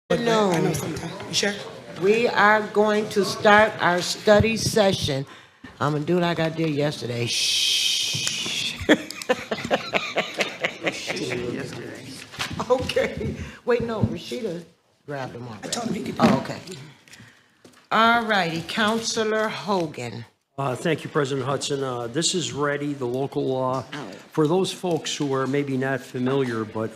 I know sometimes. You sure? We are going to start our study session. I'm gonna do like I did yesterday. Shh. Okay. Wait, no, Rashida grabbed them already. I told him he could do Oh, okay. All righty, Counselor Hogan. Thank you, President Hudson. This is ready, the local law. For those folks who are maybe not familiar, but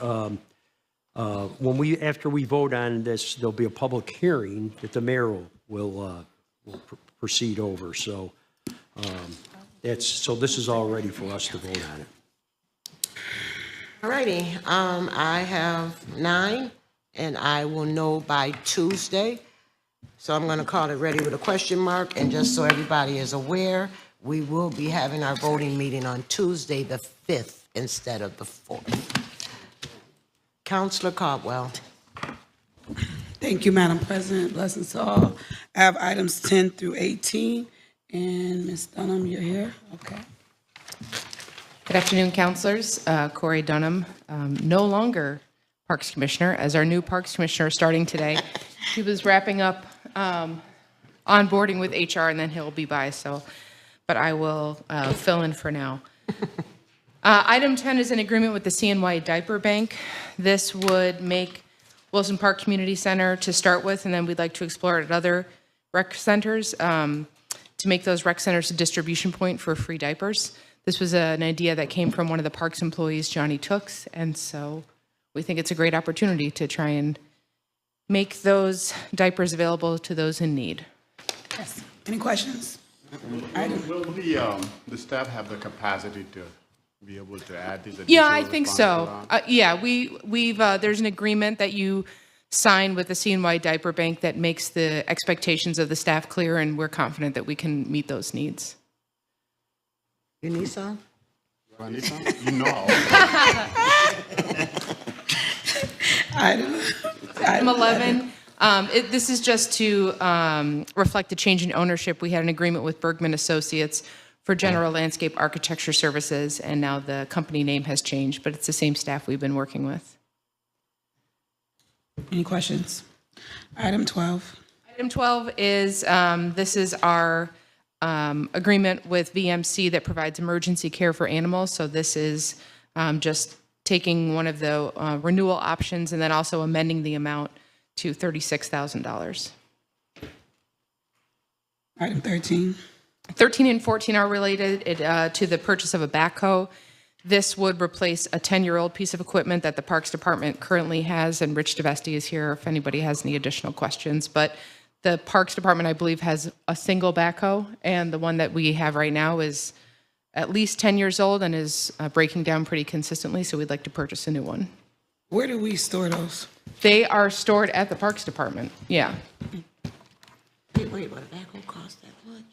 after we vote on this, there'll be a public hearing that the mayor will proceed over. So this is all ready for us to vote on it. All righty, I have 9, and I will know by Tuesday. So I'm going to call it ready with a question mark, and just so everybody is aware, we will be having our voting meeting on Tuesday, the 5th, instead of the 4th. Counselor Caldwell. Thank you, Madam President. Blessings to all. I have items 10 through 18, and Ms. Dunham, you're here? Okay. Good afternoon, councilors. Corey Dunham, no longer Parks Commissioner, as our new Parks Commissioner starting today. He was wrapping up onboarding with HR, and then he'll be by, but I will fill in for now. Item 10 is an agreement with the CNY Diaper Bank. This would make Wilson Park Community Center to start with, and then we'd like to explore it at other rec centers to make those rec centers a distribution point for free diapers. This was an idea that came from one of the parks employees, Johnny Tooks, and so we think it's a great opportunity to try and make those diapers available to those in need. Yes. Any questions? Will the staff have the capacity to be able to add these additional Yeah, I think so. We've there's an agreement that you sign with the CNY Diaper Bank that makes the expectations of the staff clear, and we're confident that we can meet those needs. You need some? Do I need some? You know. Item 11, this is just to reflect the change in ownership. We had an agreement with Bergman Associates for general landscape architecture services, and now the company name has changed, but it's the same staff we've been working with. Any questions? Item 12. Item 12 is, this is our agreement with VMC that provides emergency care for animals. So this is just taking one of the renewal options and then also amending the amount to $36,000. Item 13. 13 and 14 are related to the purchase of a backhoe. This would replace a 10-year-old piece of equipment that the Parks Department currently has, and Rich DeVesti is here if anybody has any additional questions. But the Parks Department, I believe, has a single backhoe, and the one that we have right now is at least 10 years old and is breaking down pretty consistently, so we'd like to purchase a new one. Where do we store those? They are stored at the Parks Department, yeah. Wait, but a backhoe cost that much?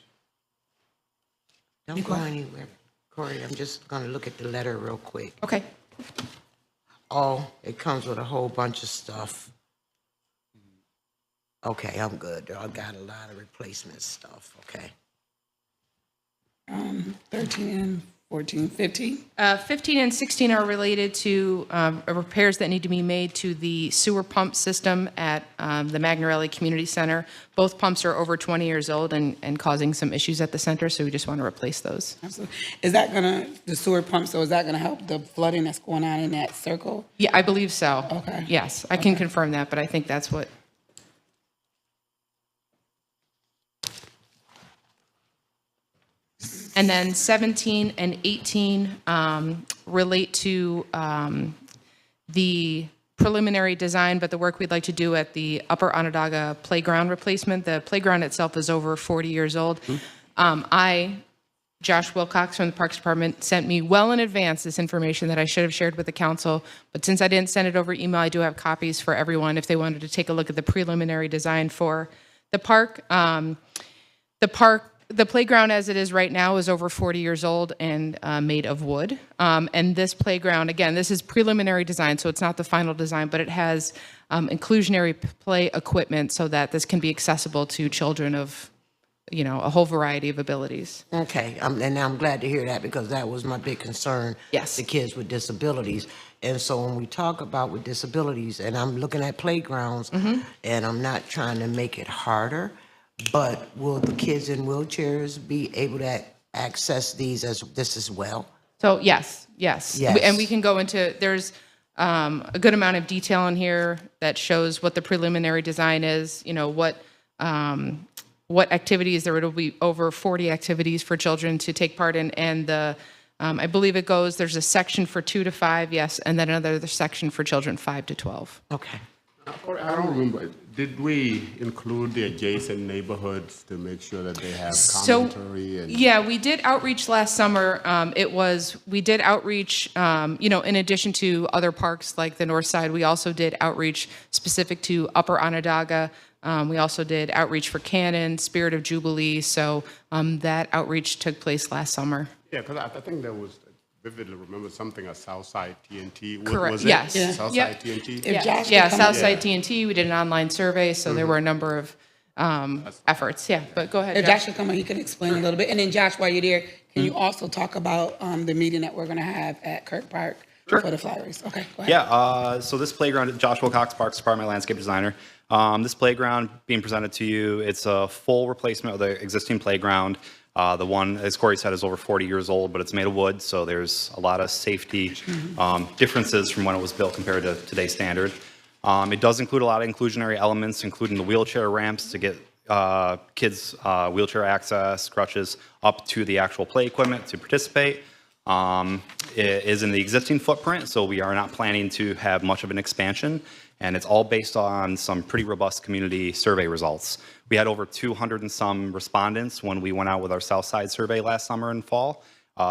Don't go anywhere, Corey. I'm just gonna look at the letter real quick. Okay. Oh, it comes with a whole bunch of stuff. Okay, I'm good. I got a lot of replacement stuff, okay. 13 and 14, 15. 15 and 16 are related to repairs that need to be made to the sewer pump system at the Magnarelli Community Center. Both pumps are over 20 years old and causing some issues at the center, so we just want to replace those. Absolutely. Is that the sewer pump, so is that gonna help the flooding that's going on in that circle? Yeah, I believe so. Okay. Yes, I can confirm that, but I think that's what. And then 17 and 18 relate to the preliminary design, but the work we'd like to do at the Upper Onondaga playground replacement. The playground itself is over 40 years old. Josh Wilcox from the Parks Department sent me well in advance this information that I should have shared with the council, but since I didn't send it over email, I do have copies for everyone if they wanted to take a look at the preliminary design for the park. The playground as it is right now is over 40 years old and made of wood. And this playground, again, this is preliminary design, so it's not the final design, but it has inclusionary play equipment so that this can be accessible to children of, a whole variety of abilities. Okay, and I'm glad to hear that because that was my big concern. Yes. The kids with disabilities. And so when we talk about with disabilities, and I'm looking at playgrounds, and I'm not trying to make it harder, but will the kids in wheelchairs be able to access this as well? So yes. Yes. And we can go into, there's a good amount of detail in here that shows what the preliminary design is, what activities, there will be over 40 activities for children to take part in, and I believe there's a section for 2 to 5, yes, and then another section for children 5 to 12. Okay. I don't remember, did we include the adjacent neighborhoods to make sure that they have commentary? And Yeah, we did outreach last summer. We did outreach, in addition to other parks like the North Side, we also did outreach specific to Upper Onondaga. We also did outreach for Cannon, Spirit of Jubilee. So that outreach took place last summer. Yeah, because I think there was, vividly remember something at Southside TNT. Correct. Was it? Yes. Yeah. Southside Yep. TNT? If Josh Yeah, could come- Southside TNT, we did an online survey, so there were a number of efforts. Yeah, but go ahead, If Josh. Josh could come on, he can explain a little bit. And then Josh, while you're there, can you also talk about the meeting that we're going to have at Kirk Park for the flag race? Okay, go ahead. Yeah, so this playground, Josh Wilcox, Parks Department landscape designer. This playground being presented to you, it's a full replacement of the existing playground. The one, as Corey said, is over 40 years old, but it's made of wood, so there's a lot of safety differences from when it was built compared to today's standard. It does include a lot of inclusionary elements, including the wheelchair ramps to get kids wheelchair access, crutches, up to the actual play equipment to participate. It is in the existing footprint, so we are not planning to have much of an expansion, and it's all based on some pretty robust community survey results. We had over 200 and some respondents when we went out with our Southside survey last summer and fall,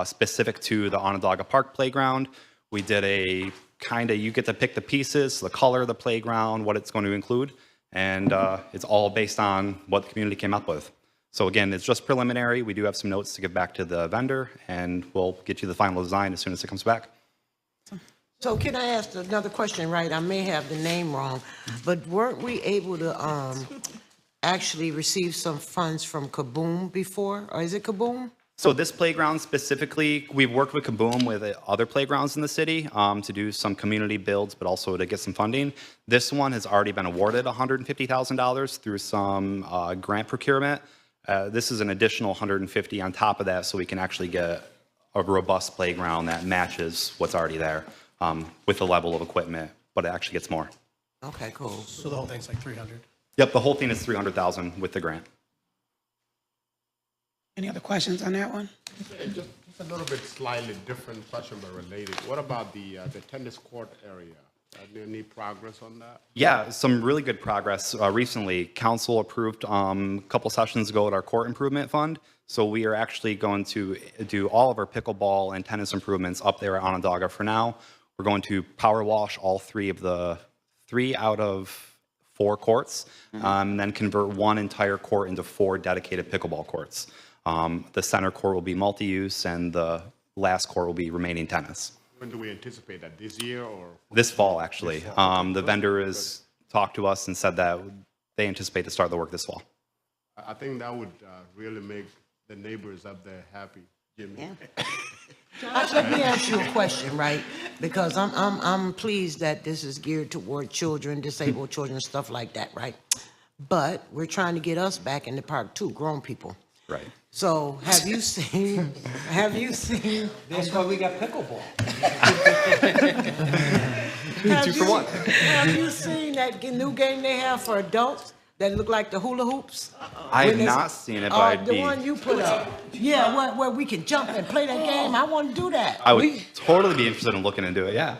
specific to the Onondaga Park playground. We did a you get to pick the pieces, the color of the playground, what it's going to include, and it's all based on what the community came up with. So again, it's just preliminary. We do have some notes to give back to the vendor, and we'll get you the final design as soon as it comes back. So can I ask another question, right? I may have the name wrong, but weren't we able to actually receive some funds from Kaboom before? Or is it Kaboom? So this playground specifically, we've worked with Kaboom with other playgrounds in the city to do some community builds, but also to get some funding. This one has already been awarded $150,000 through some grant procurement. This is an additional $150 on top of that, so we can actually get a robust playground that matches what's already there with the level of equipment, but it actually gets more. Okay, cool. So the whole thing's like 300? Yep, the whole thing is $300,000 with the grant. Any other questions on that one? Just a little bit slightly different question, but related. What about the tennis court area? Any progress on that? Yeah, some really good progress. Recently, council approved a couple sessions ago at our court improvement fund. So we are actually going to do all of our pickleball and tennis improvements up there at Onondaga for now. We're going to power wash all 3 out of 4 courts, and then convert 1 entire court into 4 dedicated pickleball courts. The center court will be multi-use, and the last court will be remaining tennis. When do we anticipate that, this year or? This fall, actually. The vendor has talked to us and said that they anticipate to start the work this fall. I think that would really make the neighbors up there happy, Jimmy. Let me ask you a question, right? Because I'm pleased that this is geared toward children, disabled children, stuff like that, right? But we're trying to get us back in the park too, grown people. Right. So have you seen? That's why we got pickleball. Have you seen that new game they have for adults that look like the hula hoops? I have When it's- not seen it, but I'd the be, one you put up. Yeah, where we can jump and play that game. I want to do that. I would totally be interested in looking into it, yeah.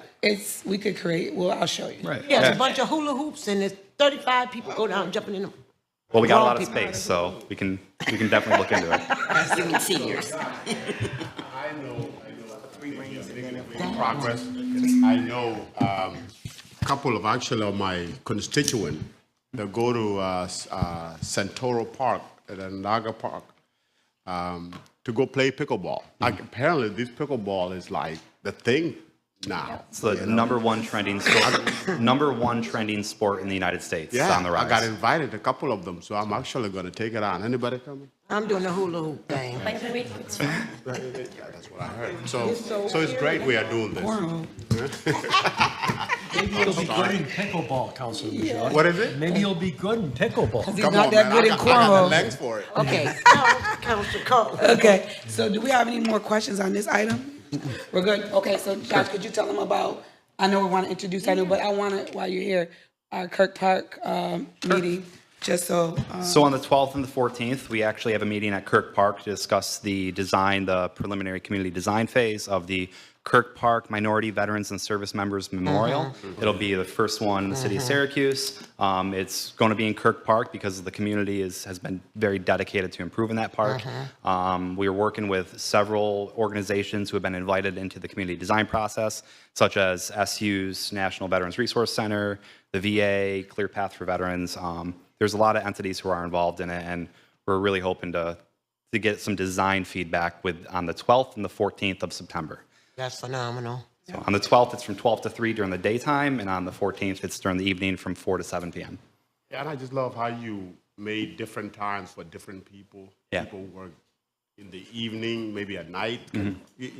We could create, well, I'll show you. Right. Yeah, it's a bunch of hula hoops and there's 35 people go down jumping in them. Well, we got a grown lot of people. space, so we can definitely look into it. Seniors. I know, progress. I know a couple of actually of my constituents that go to Santoro Park at Naga Park to go play pickleball. Like, apparently, this pickleball is like the thing now. It's the number one trending sport in the United States. It's Yeah, on the rise. I got invited a couple of them, so I'm actually going to take it on. Anybody coming? I'm doing the hula hoop thing. Yeah, that's what I heard. So it's great we are doing this. Cornhole. Maybe you'll be good in pickleball, Councilman Bajot. What is it? Maybe you'll be good in pickleball. He's Come not on, that man. good in I got the cornhole. legs for it. Okay, Councilor Cole. Okay, so do we have any more questions on this item? We're good? Okay, so Josh, could you tell them about, I know we want to introduce item, but I want to, while you're here, our Kirk Park meeting, just so. So on the 12th and the 14th, we actually have a meeting at Kirk Park to discuss the preliminary community design phase of the Kirk Park Minority Veterans and Service Members Memorial. It'll be the first one in the city of Syracuse. It's going to be in Kirk Park because the community has been very dedicated to improving that park. We are working with several organizations who have been invited into the community design process, such as SU's National Veterans Resource Center, the VA, Clear Path for Veterans. There's a lot of entities who are involved in it, and we're really hoping to get some design feedback on the 12th and the 14th of September. That's phenomenal. So on the 12th, it's from 12 to 3 during the daytime, and on the 14th, it's during the evening from 4 to 7 p.m. Yeah, and I just love how you made different times for different people. Yeah. People work in the evening, maybe at night. You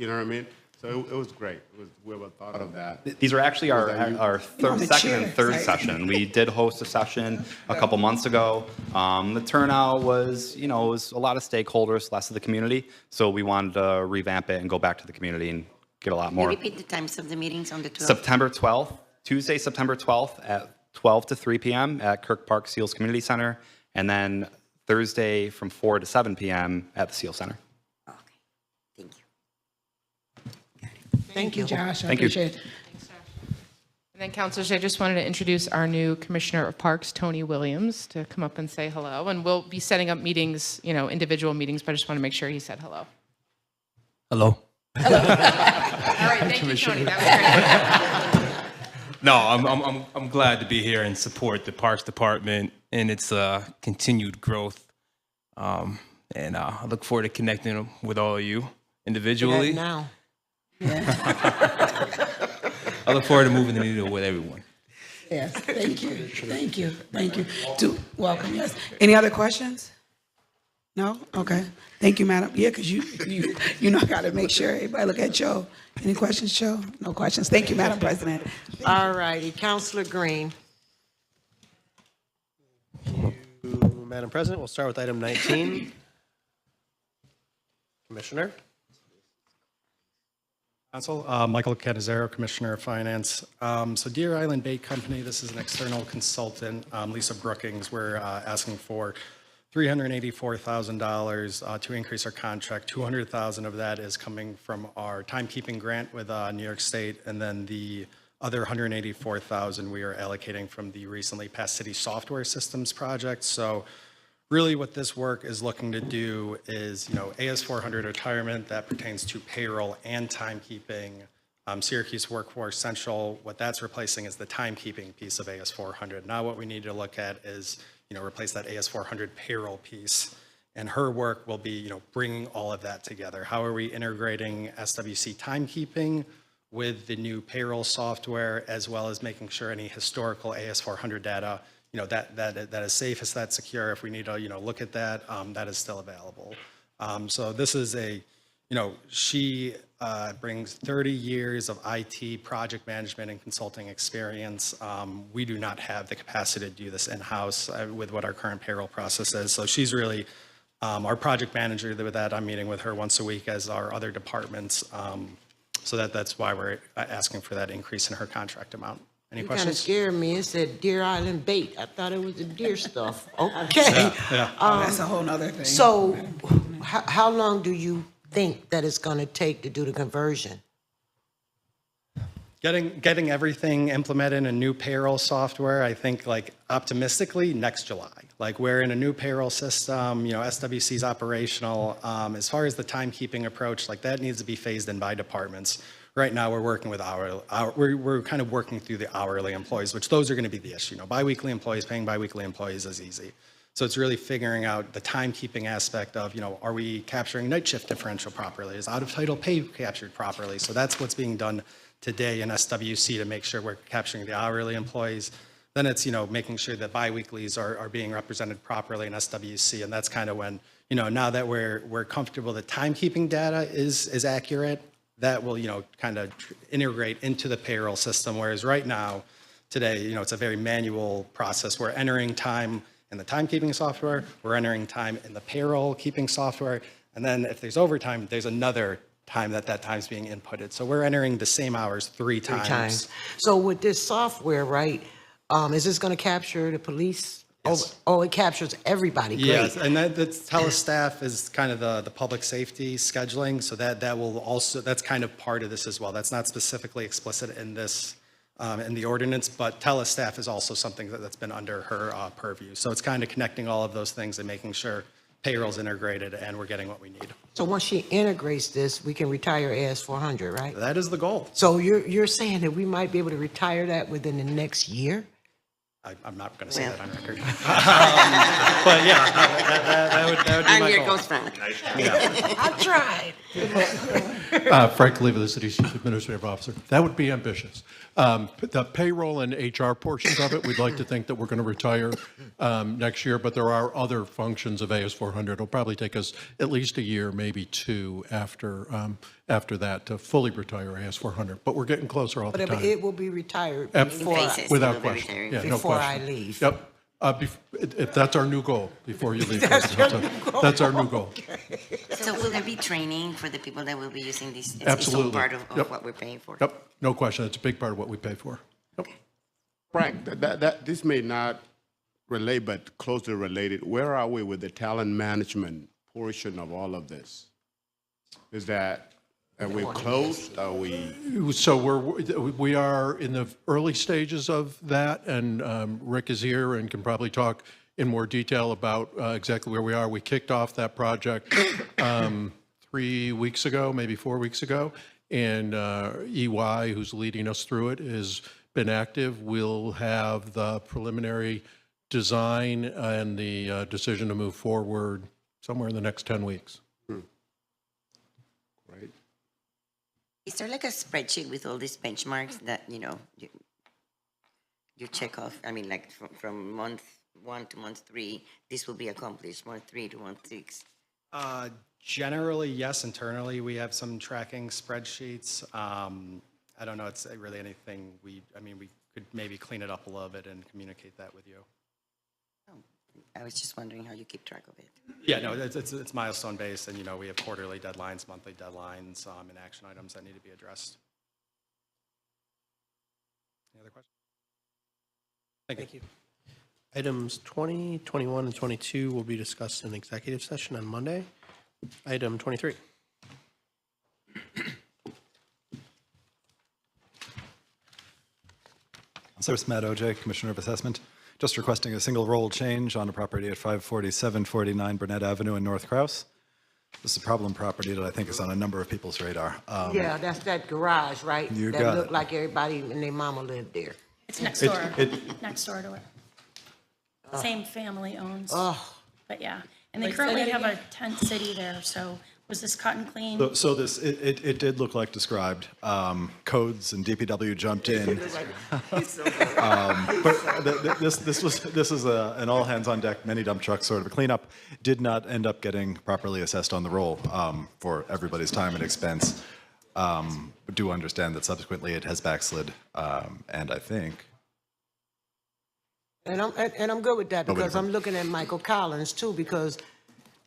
know what I mean? So it was great. Whoever thought of that. These are actually our the second and chair, third right? session. We did host a session a couple months ago. The turnout was, it was a lot of stakeholders, less of the community. So we wanted to revamp it and go back to the community and get a lot Can you more. repeat the times of the meetings on the 12th? September 12th, Tuesday, September 12th at 12 to 3 p.m. at Kirk Park Seals Community Center, and then Thursday from 4 to 7 p.m. at the Seals Center. Okay, thank you. Thank you, Josh, I Thank you. appreciate it. And then, councilors, I just wanted to introduce our new Commissioner of Parks, Tony Williams, to come up and say hello. And we'll be setting up meetings, individual meetings, but I just want to make sure he said hello. Hello. All right, thank you, Tony. That was great. No, I'm glad to be here and support the Parks Department and its continued growth. And I look forward to connecting with all of you individually. Now. I look forward to moving the needle with everyone. Yes, thank you, thank you. Welcome, yes. Any other questions? No? Okay. Thank you, madam. Yeah, because I got to make sure everybody look at Joe. Any questions, Joe? No questions. Thank you, Madam President. All righty, Councilor Green. Madam President, we'll start with item 19. Commissioner. Council, Michael Canizero, Commissioner of Finance. So Deer Island Bait Company, this is an external consultant, Lisa Brookings. We're asking for $384,000 to increase our contract. $200,000 of that is coming from our timekeeping grant with New York State, and then the other $184,000 we are allocating from the recently passed city software systems project. So really what this work is looking to do is, AS400 retirement that pertains to payroll and timekeeping. Syracuse Workforce Central, what that's replacing is the timekeeping piece of AS400. Now what we need to look at is, replace that AS400 payroll piece. And her work will be, bringing all of that together. How are we integrating SWC timekeeping with the new payroll software, as well as making sure any historical AS400 data, that is safe, is that secure. If we need to, look at that, that is still available. So this is she brings 30 years of IT project management and consulting experience. We do not have the capacity to do this in-house with what our current payroll process is. So she's really our project manager. With that, I'm meeting with her once a week, as are other departments. So that's why we're asking for that increase in her contract amount. Any You kind of questions? scared me. It said Deer Island bait. I thought it was the deer stuff. Okay. That's a whole nother thing. So how long do you think that it's going to take to do the conversion? Getting everything implemented in a new payroll software, I think, optimistically, next July. We're in a new payroll system, SWC's operational. As far as the timekeeping approach, that needs to be phased in by departments. Right now, we're working with we're kind of working through the hourly employees, which those are going to be the issue. Biweekly employees, paying biweekly employees is easy. So it's really figuring out the timekeeping aspect of, are we capturing night shift differential properly? Is out of title pay captured properly? So that's what's being done today in SWC to make sure we're capturing the hourly employees. Then it's, making sure that biweeklies are being represented properly in SWC. And that's kind of when, now that we're comfortable that timekeeping data is accurate, that will, kind of integrate into the payroll system. Whereas right now, today, it's a very manual process. We're entering time in the timekeeping software, we're entering time in the payroll keeping software, and then if there's overtime, there's another time that time's being inputted. So we're entering the same hours three times. So with this software, right, is this going to capture the police? Yes. Oh, it captures everybody. Great. Yes, and that's telestaff is kind of the public safety scheduling, so that will also, that's kind of part of this as well. That's not specifically explicit in this, in the ordinance, but telestaff is also something that's been under her purview. So it's kind of connecting all of those things and making sure payroll's integrated and we're getting what we need. So once she integrates this, we can retire AS400, right? That is the goal. So you're saying that we might be able to retire that within the next year? I'm not going to say that on record. But yeah, that would be And my here goal. goes Frank. I tried. Frank Leva, the city's chief administrative officer. That would be ambitious. The payroll and HR portions of it, we'd like to think that we're going to retire next year, but there are other functions of AS400. It'll probably take us at least a year, maybe two after that to fully retire AS400. But we're getting closer all the But time. it will be retired Ab- before, phases. Without It'll be question. retired. Yeah, no Before I question. leave. Yep. That's our new goal, before you leave. That's our new goal. So will there be training for the people that will be using this? It's Absolutely. all part of Yep. what we're paying for? Yep, no question. It's a big part of what we pay for. Yep. Frank, this may not relate, but closely related. Where are we with the talent management portion of all of this? Is that, are we closed? Are we? So we are in the early stages of that, and Rick is here and can probably talk in more detail about exactly where we are. We kicked off that project 3 weeks ago, maybe 4 weeks ago, and EY, who's leading us through it, has been active. We'll have the preliminary design and the decision to move forward somewhere in the next 10 weeks. Right. Is there like a spreadsheet with all these benchmarks that, you check off? I mean, like from month 1 to month 3, this will be accomplished, month 3 to month 6. Generally, yes, internally, we have some tracking spreadsheets. I don't know, it's really anything we could maybe clean it up a little bit and communicate that with you. I was just wondering how you keep track of it. Yeah, no, it's milestone based, and we have quarterly deadlines, monthly deadlines, and action items that need to be addressed. Any other questions? Thank you. Items 20, 21, and 22 will be discussed in executive session on Monday. Item 23. Service Matt OJ, Commissioner of Assessment. Just requesting a single roll change on a property at 54749 Burnett Avenue in North Crouse. This is a problem property that I think is on a number of people's radar. Yeah, that's that garage, right? You that got looked it. like everybody and their mama lived there. It's next door, next door to it. Same family owns, Oh, but yeah. And they currently have a tent city there, so was this cut and clean? So this, it did look like described. Codes and DPW jumped in. But this is an all hands on deck, many dump trucks sort of a cleanup. Did not end up getting properly assessed on the roll for everybody's time and expense. But do understand that subsequently it has backslid, and I think. and I'm good with that because I'm looking at Michael Collins too, because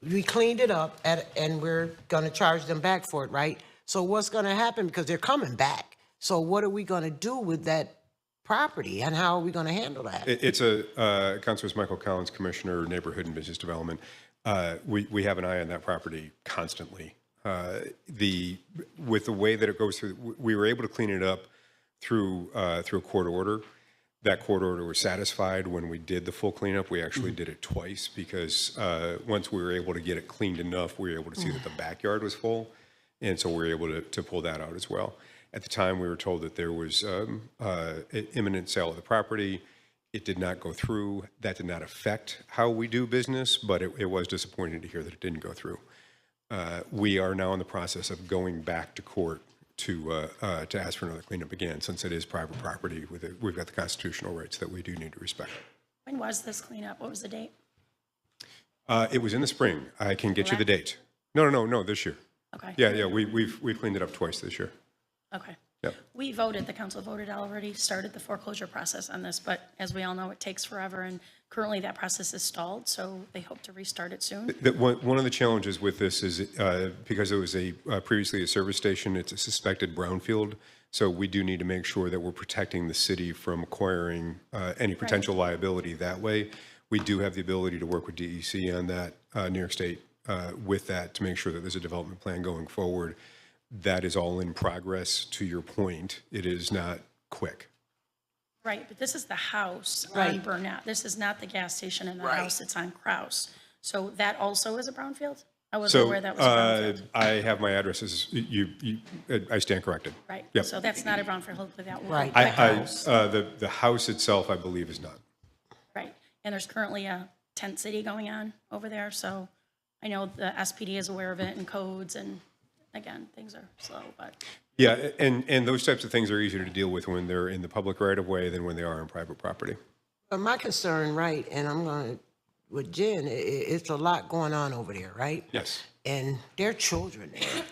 we cleaned it up and we're gonna charge them back for it, right? So what's gonna happen, because they're coming back? So what are we gonna do with that property and how are we gonna handle that? It's Councilor Michael Collins, Commissioner, Neighborhood and Business Development. We have an eye on that property constantly. With the way that it goes through, we were able to clean it up through a court order. That court order was satisfied when we did the full cleanup. We actually did it twice because once we were able to get it cleaned enough, we were able to see that the backyard was full. And so we were able to pull that out as well. At the time, we were told that there was imminent sale of the property. It did not go through. That did not affect how we do business, but it was disappointing to hear that it didn't go through. We are now in the process of going back to court to ask for another cleanup again, since it is private property. We've got the constitutional rights that we do need to respect. When was this cleanup? What was the date? It was in the spring. I can get you the date. No, this year. Okay. Yeah, we've cleaned it up twice this year. Okay. Yep. We voted, the council voted already, started the foreclosure process on this, but as we all know, it takes forever, and currently that process is stalled, so they hope to restart it soon. One of the challenges with this is because it was previously a service station, it's a suspected brownfield, so we do need to make sure that we're protecting the city from acquiring any potential liability that way. We do have the ability to work with DEC on that, New York State, with that to make sure that there's a development plan going forward. That is all in progress. To your point, it is not quick. Right, but this is the house on Right. Burnett. This is not the gas station in the Right. house, it's on Kraus. So that also is a brownfield? I wasn't So aware that was a brownfield. I have my addresses. I stand corrected. Right, Yep. so that's not a brownfield, hopefully that will. Right. The house itself, I believe, is not. Right, and there's currently a tent city going on over there, so I know the SPD is aware of it and codes, and again, things are slow, but. Yeah, and those types of things are easier to deal with when they're in the public right of way than when they are on private property. But my concern, right, and I'm going to, with Jen, it's a lot going on over there, right? Yes. And there are children there.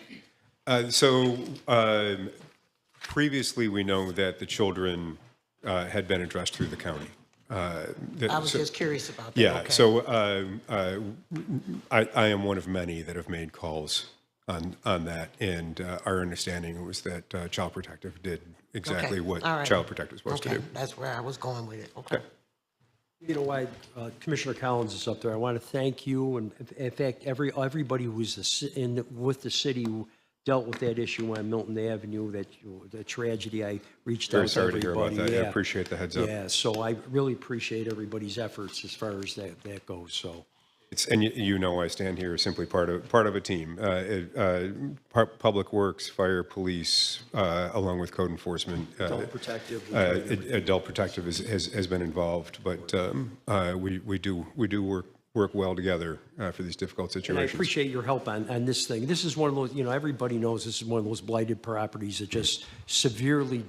Previously, we know that the children had been addressed through the county. I was just curious about that. Yeah, Okay. so I am one of many that have made calls on that, and our understanding was that Child Protective did exactly Okay. what All right. Child Protective was supposed to Okay, do. that's where I was going with it. Okay. You know why Commissioner Collins is up there? I want to thank you, and in fact, everybody who was with the city who dealt with that issue on Milton Avenue, the tragedy. I reached Very out to sorry to hear everybody. about that. I Yeah. appreciate the heads up. Yeah, so I really appreciate everybody's efforts as far as that goes. So. And you know, I stand here as simply part of a team. Public Works, Fire, Police, along with Code Enforcement. Adult Protective. Adult Protective has been involved, but we do work well together for these difficult And I situations. appreciate your help on this thing. This is one of those, everybody knows this is one of those blighted properties that just severely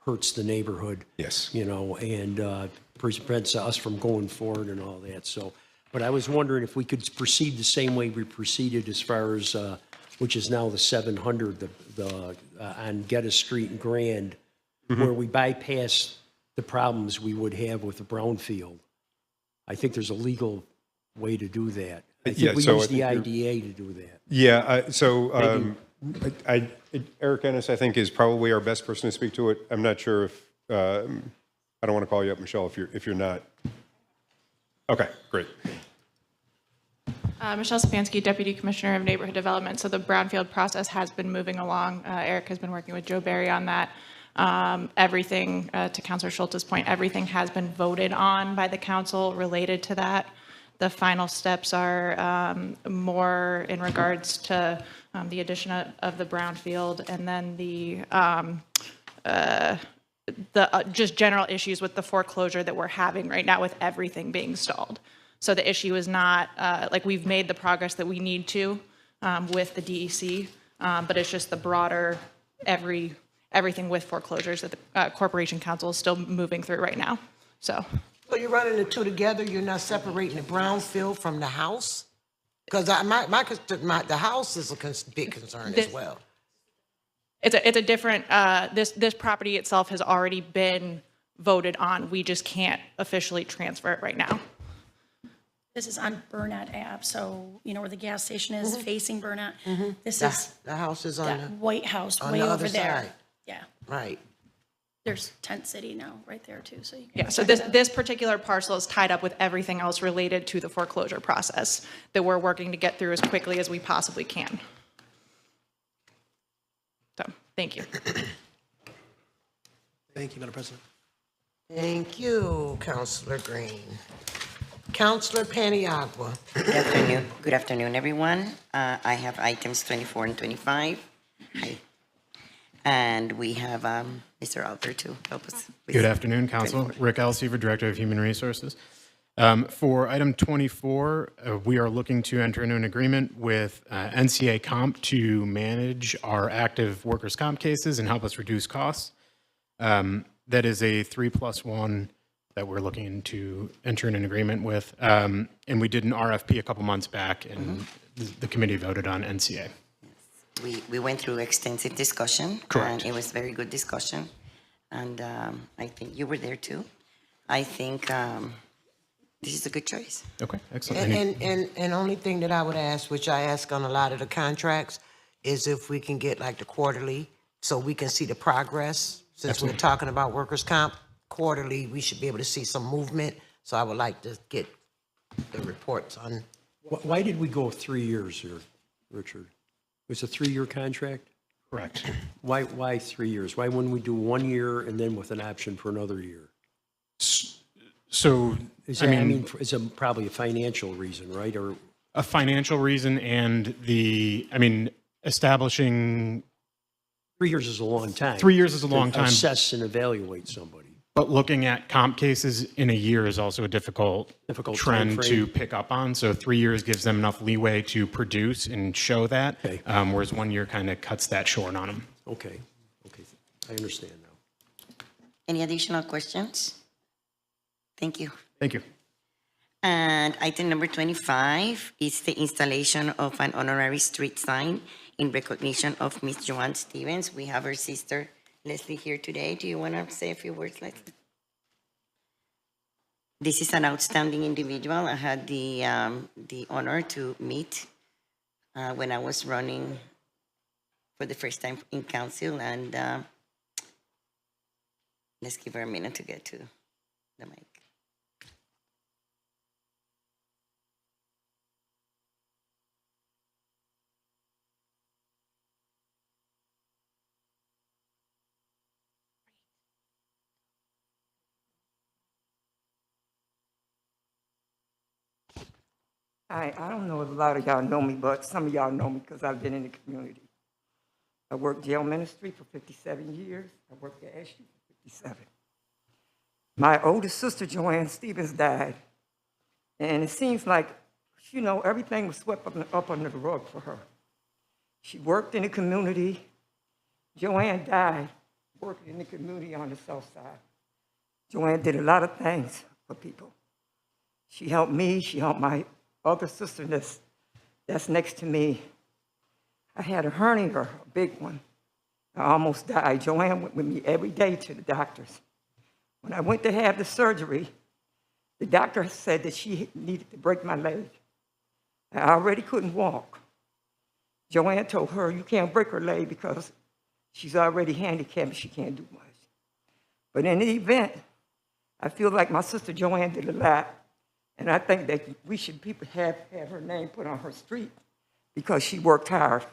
hurts the neighborhood. Yes. And prevents us from going forward and all that. So, but I was wondering if we could proceed the same way we proceeded as far as, which is now the 700, on Geddes Street and Grand, where we bypass the problems we would have with the brownfield. I think there's a legal way to do that. I think Yeah, we so use I the think IDA to do that. Yeah, Eric Ennis, I think, is probably our best person to speak to it. I'm not sure if, I don't want to call you up, Michelle, if you're not. Okay, great. Michelle Stefanski, Deputy Commissioner of Neighborhood Development. So the brownfield process has been moving along. Eric has been working with Joe Barry on that. Everything, to Councilor Schultz's point, everything has been voted on by the council related to that. The final steps are more in regards to the addition of the brownfield, and then the just general issues with the foreclosure that we're having right now with everything being stalled. So the issue is not, like, we've made the progress that we need to with the DEC, but it's just the broader everything with foreclosures that the Corporation Council is still moving through right now. So you're running the two together, you're not separating the brownfield from the house? Because the house is a big concern as well. it's a different, this property itself has already been voted on. We just can't officially transfer it right now. This is on Burnett Ave, so where the gas station is facing Burnett. This The- is The house is on that the, White House on way the over other there. side. Yeah, Right. there's Tent City now, right there too, so you can. Yeah, so this particular parcel is tied up with everything else related to the foreclosure process that we're working to get through as quickly as we possibly can. So, thank you. Thank you, Madam President. Thank you, Councilor Green. Councilor Paniagua. Good afternoon, everyone. I have items 24 and 25. Hi. And we have Mr. Alter to help us. with Good afternoon, Council. 24. Rick Elseaver, Director of Human Resources. For item 24, we are looking to enter into an agreement with NCA Comp to manage our active workers' comp cases and help us reduce costs. That is a 3+1 that we're looking to enter in an agreement with. And we did an RFP a couple months back, and the committee voted on NCA. We went through extensive discussion. Correct. And it was very good discussion. And I think you were there too. I think this is a good choice. Okay, excellent. And only thing that I would ask, which I ask on a lot of the contracts, is if we can get like the quarterly, so we can see the progress. Since we're talking about workers' comp, quarterly, we should be able to see some movement. So I would like to get the reports on. Why did we go 3 years here, Richard? It was a 3-year contract? Correct. Why 3 years? Why wouldn't we do 1 year and then with an option for another year? So, Is that, I mean, it's probably a financial reason, right? Or a financial reason and establishing. 3 years is a long time. 3 years is a long to time. assess and evaluate somebody. But looking at comp cases in a year is also a difficult trend timeframe. to pick up on. So 3 years gives them enough leeway to produce and show that, Okay. Whereas 1 year kind of cuts that short on them. Okay, I understand now. Any additional questions? Thank you. Thank you. And item number 25 is the installation of an honorary street sign in recognition of Miss Joanne Stevens. We have her sister Leslie here today. Do you want to say a few words, Leslie? This is an outstanding individual. I had the honor to meet when I was running for the first time in council, and let's give her a minute to get to the mic. Hi, I don't know if a lot of y'all know me, but some of y'all know me because I've been in the community. I worked jail ministry for 57 years. I worked at SU for 57. My oldest sister, Joanne Stevens, died. And it seems like, everything was swept up under the rug for her. She worked in the community. Joanne died working in the community on the south side. Joanne did a lot of things for people. She helped me. She helped my other sister that's next to me. I had a hernia, a big one. I almost died. Joanne went with me every day to the doctors. When I went to have the surgery, the doctor said that she needed to break my leg. I already couldn't walk. Joanne told her, you can't break her leg because she's already handicapped and she can't do much. But in the event, I feel like my sister Joanne did a lot. And I think that we should have her name put on her street because she worked hard.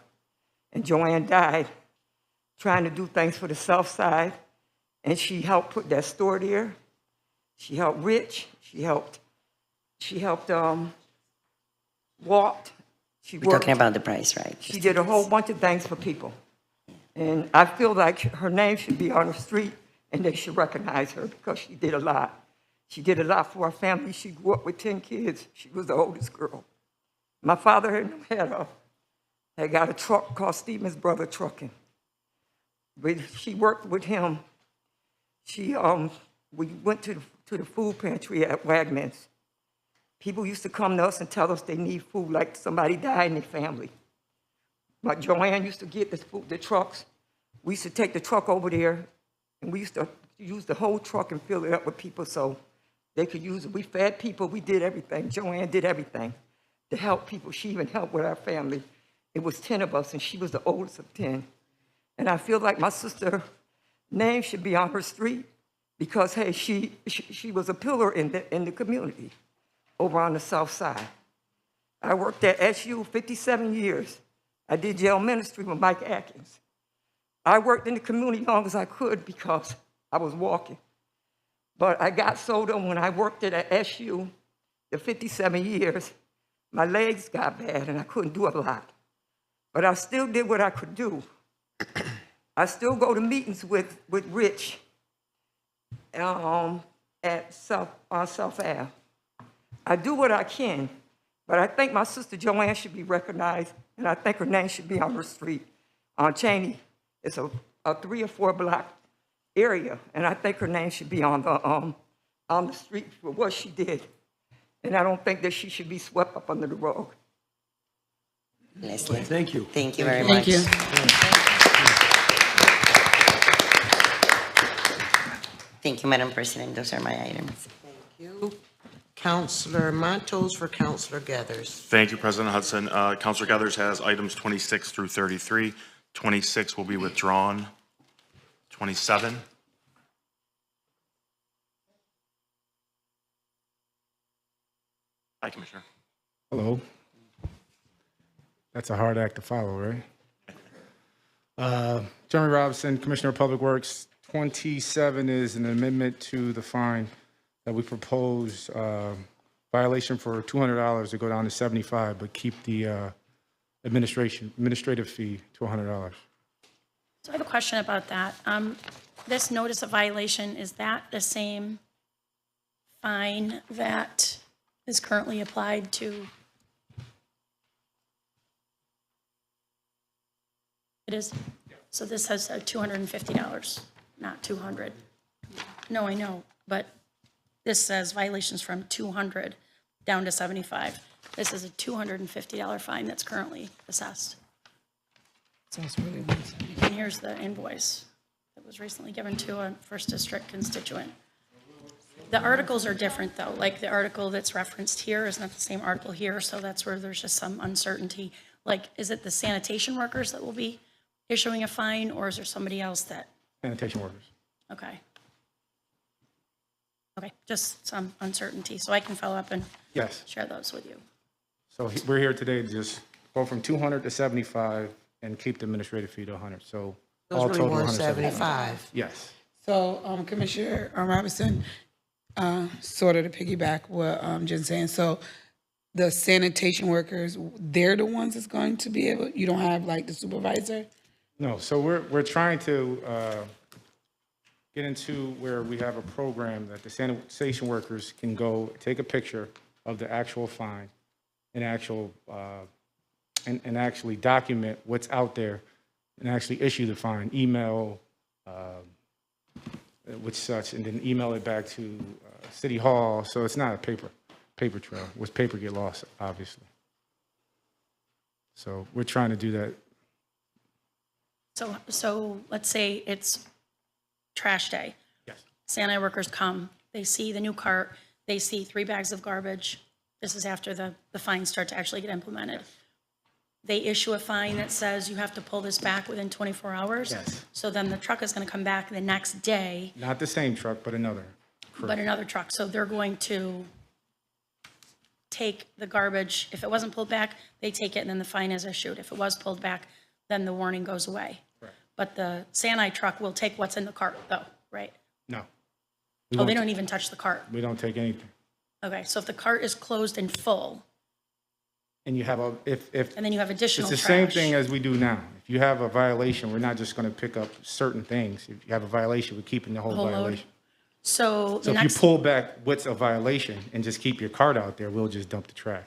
And Joanne died trying to do things for the South Side. And she helped put that store there. She helped Rich. She helped Walt. We're talking about the price, right? She did a whole bunch of things for people. And I feel like her name should be on the street and they should recognize her because she did a lot. She did a lot for our family. She grew up with 10 kids. She was the oldest girl. My father had got a truck called Stevens Brother Trucking. She worked with him. We went to the food pantry at Wegmans. People used to come to us and tell us they need food, like somebody died in their family. But Joanne used to get the trucks. We used to take the truck over there, and we used to use the whole truck and fill it up with people so they could use it. We fed people. We did everything. Joanne did everything to help people. She even helped with our family. It was 10 of us, and she was the oldest of 10. And I feel like my sister's name should be on her street because, hey, she was a pillar in the community over on the south side. I worked at SU 57 years. I did jail ministry with Mike Atkins. I worked in the community as long as I could because I was walking. But I got sold on when I worked at SU the 57 years, my legs got bad and I couldn't do a lot. But I still did what I could do. I still go to meetings with Rich at South Ave. I do what I can, but I think my sister Joanne should be recognized, and I think her name should be on her street. On Cheney, it's a 3 or 4 block area, and I think her name should be on the street for what she did. And I don't think that she should be swept up under the rug. Leslie. Thank you. Thank you very much. Thank you. Thank you, Madam President. Those are my items. Thank you. Counselor Montos for Counselor Gathers. Thank you, President Hudson. Counselor Gathers has items 26 through 33. 26 will be withdrawn. 27. Hi, Commissioner. Hello. That's a hard act to follow, right? Jeremy Robinson, Commissioner of Public Works. 27 is an amendment to the fine that we propose, violation for $200 to go down to 75, but keep the administrative fee to $100. So I have a question about that. This notice of violation, is that the same fine that is currently applied to? It is? So this has $250, not 200. No, I know, but this says violations from 200 down to 75. This is a $250 fine that's currently assessed. So it's really 170. And here's the invoice that was recently given to a first district constituent. The articles are different, though. Like, the article that's referenced here is not the same article here, so that's where there's just some uncertainty. Like, is it the sanitation workers that will be issuing a fine, or is there somebody else that? Sanitation workers. Okay. Okay, just some uncertainty, so I can follow up and Yes. share those with you. So we're here today to just go from 200 to 75 and keep the administrative fee to 100. So all Those total really 175. 175. Yes. So, Commissioner Robinson, sort of to piggyback what Jen's saying, so the sanitation workers, they're the ones that's going to be able, you don't have like the supervisor? No, so we're trying to get into where we have a program that the sanitation workers can go take a picture of the actual fine and and actually document what's out there and actually issue the fine, email, with such, and then email it back to City Hall. So it's not a paper trail, which paper get lost, obviously. So we're trying to do that. So let's say it's trash day. Yes. Sani workers come, they see the new cart, they see 3 bags of garbage. This is after the fines start to actually get implemented. They issue a fine that says you have to pull this back within 24 hours. Yes. So then the truck is going to come back the next day, Not the same truck, but another. but another truck. So they're going to take the garbage. If it wasn't pulled back, they take it and then the fine is issued. If it was pulled back, then the warning goes away. Right. But the Sani truck will take what's in the cart though, right? No. Oh, they don't even touch the cart. We don't take anything. Okay, so if the cart is closed in full, And you have and then you have additional it's the trash. same thing as we do now. If you have a violation, we're not just going to pick up certain things. If you have a violation, we're keeping the whole Whole load. violation. So So the if you next, pull back what's a violation and just keep your cart out there, we'll just dump the trash.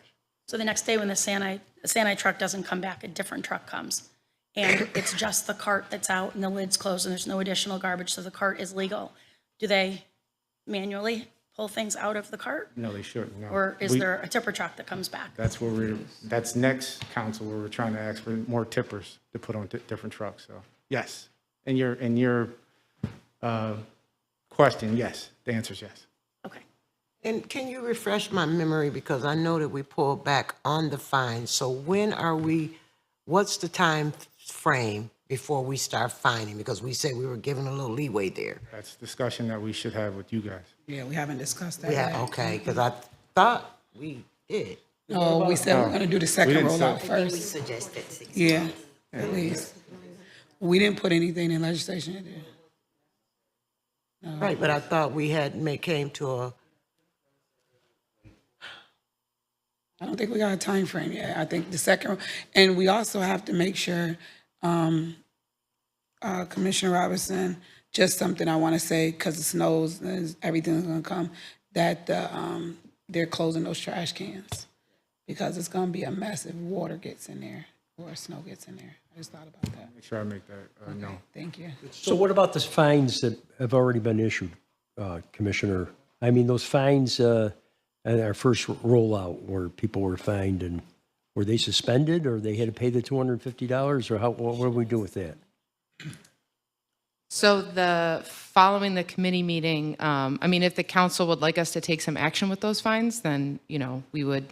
so the next day when the Sani truck doesn't come back, a different truck comes. And it's just the cart that's out and the lid's closed and there's no additional garbage, so the cart is legal. Do they manually pull things out of the cart? No, they shouldn't, no. Or is We- there a tipper truck that comes back? That's that's next council where we're trying to ask for more tippers to put on different trucks, so, yes. And your question, yes, the answer is yes. Okay. And can you refresh my memory, because I know that we pulled back on the fine, so what's the time frame before we start fining? Because we said we were given a little leeway there. That's discussion that we should have with you guys. Yeah, we haven't discussed that Yeah, yet. okay, because I thought we did. No, we said we're gonna do the second didn't rollout say- We first. suggested 6 Yeah, months. at least. We didn't put anything in legislation, did we? Right, but I thought we came to a, I don't think we got a time frame yet. I think the second, and we also have to make sure, Commissioner Robinson, just something I want to say, because it snows and everything's gonna come, that they're closing those trash cans because it's gonna be a mess if water gets in there or snow gets in there. I just thought about that. Make sure I make that known. Thank you. So what about the fines that have already been issued, Commissioner? I mean, those fines at our first rollout where people were fined, and were they suspended or they had to pay the $250, or what do we do with that? So following the committee meeting, I mean, if the council would like us to take some action with those fines, then, we would.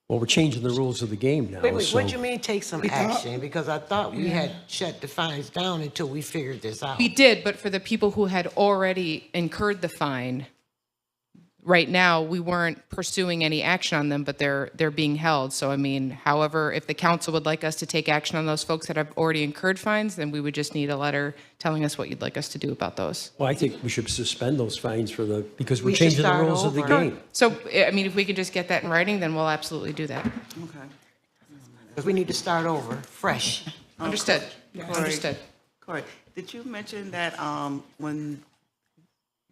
Well, we're changing the rules of the game now. Wait, what so do you mean take some action? Because I thought we had shut the fines down until we figured this out. We did, but for the people who had already incurred the fine, right now, we weren't pursuing any action on them, but they're being held. So, I mean, however, if the council would like us to take action on those folks that have already incurred fines, then we would just need a letter telling us what you'd like us to do about those. Well, I think we should suspend those fines because we're We should changing the start rules of the over. game. So, I mean, if we could just get that in writing, then we'll absolutely do that. Okay. Because we need to start over, fresh. Understood. Corey. Understood. Corey, did you mention that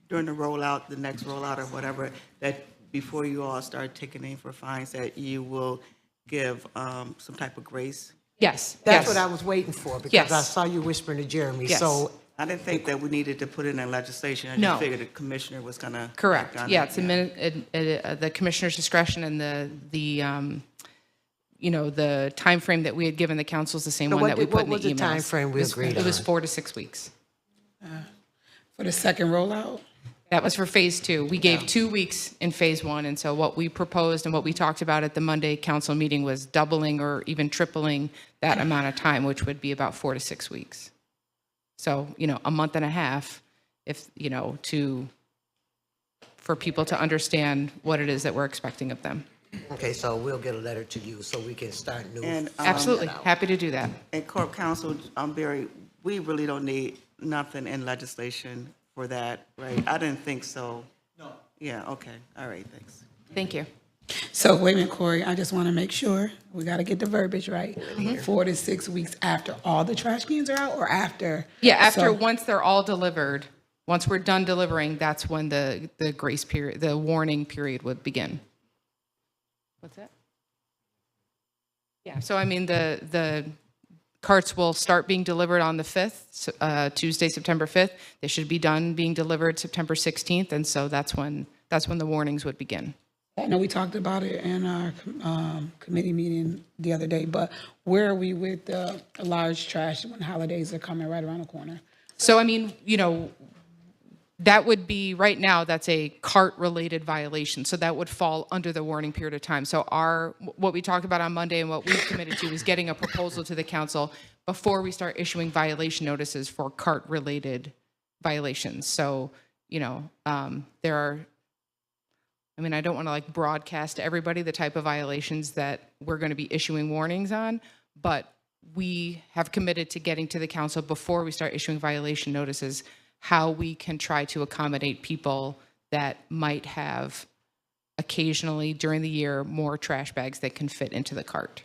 during the rollout, the next rollout or whatever, that before you all start taking in for fines, that you will give some type of grace? Yes. That's what I was waiting for, because Yes. I saw you whispering to Jeremy. Yes. So I didn't think that we needed to put it in legislation. I No. just figured the commissioner was gonna. Correct. act on Yeah, it. it's the commissioner's discretion, and the timeframe that we had given the council is the same So one what that we did- put in what the was the emails. timeframe we agreed It was on? 4 to 6 weeks. For the second rollout? That was for phase 2. We gave 2 weeks in phase 1, and so what we proposed and what we talked about at the Monday council meeting was doubling or even tripling that amount of time, which would be about 4 to 6 weeks. So, a month and a half, for people to understand what it is that we're expecting of them. okay, so we'll get a letter to you so we can start new. And, Absolutely, happy to do that. And Corp Counsel, we really don't need nothing in legislation for that, right? I didn't think so. No. Yeah, okay, all right, thanks. Thank you. So wait a minute, Corey, I just want to make sure, we got to get the verbiage right. 4 to 6 weeks after all the trash cans are out or after? Yeah, So- once they're all delivered, once we're done delivering, that's when the grace period, the warning period would begin. What's that? Yeah, so I mean, the carts will start being delivered on the 5th, Tuesday, September 5th. They should be done being delivered September 16th, and so that's when the warnings would begin. I know we talked about it in our committee meeting the other day, but where are we with the large trash when holidays are coming right around the corner? So, I mean, that would be, right now, that's a cart-related violation, so that would fall under the warning period of time. So what we talked about on Monday and what we've committed to is getting a proposal to the council before we start issuing violation notices for cart-related violations. So, there are, I don't want to broadcast to everybody the type of violations that we're going to be issuing warnings on, but we have committed to getting to the council before we start issuing violation notices how we can try to accommodate people that might have occasionally during the year more trash bags that can fit into the cart.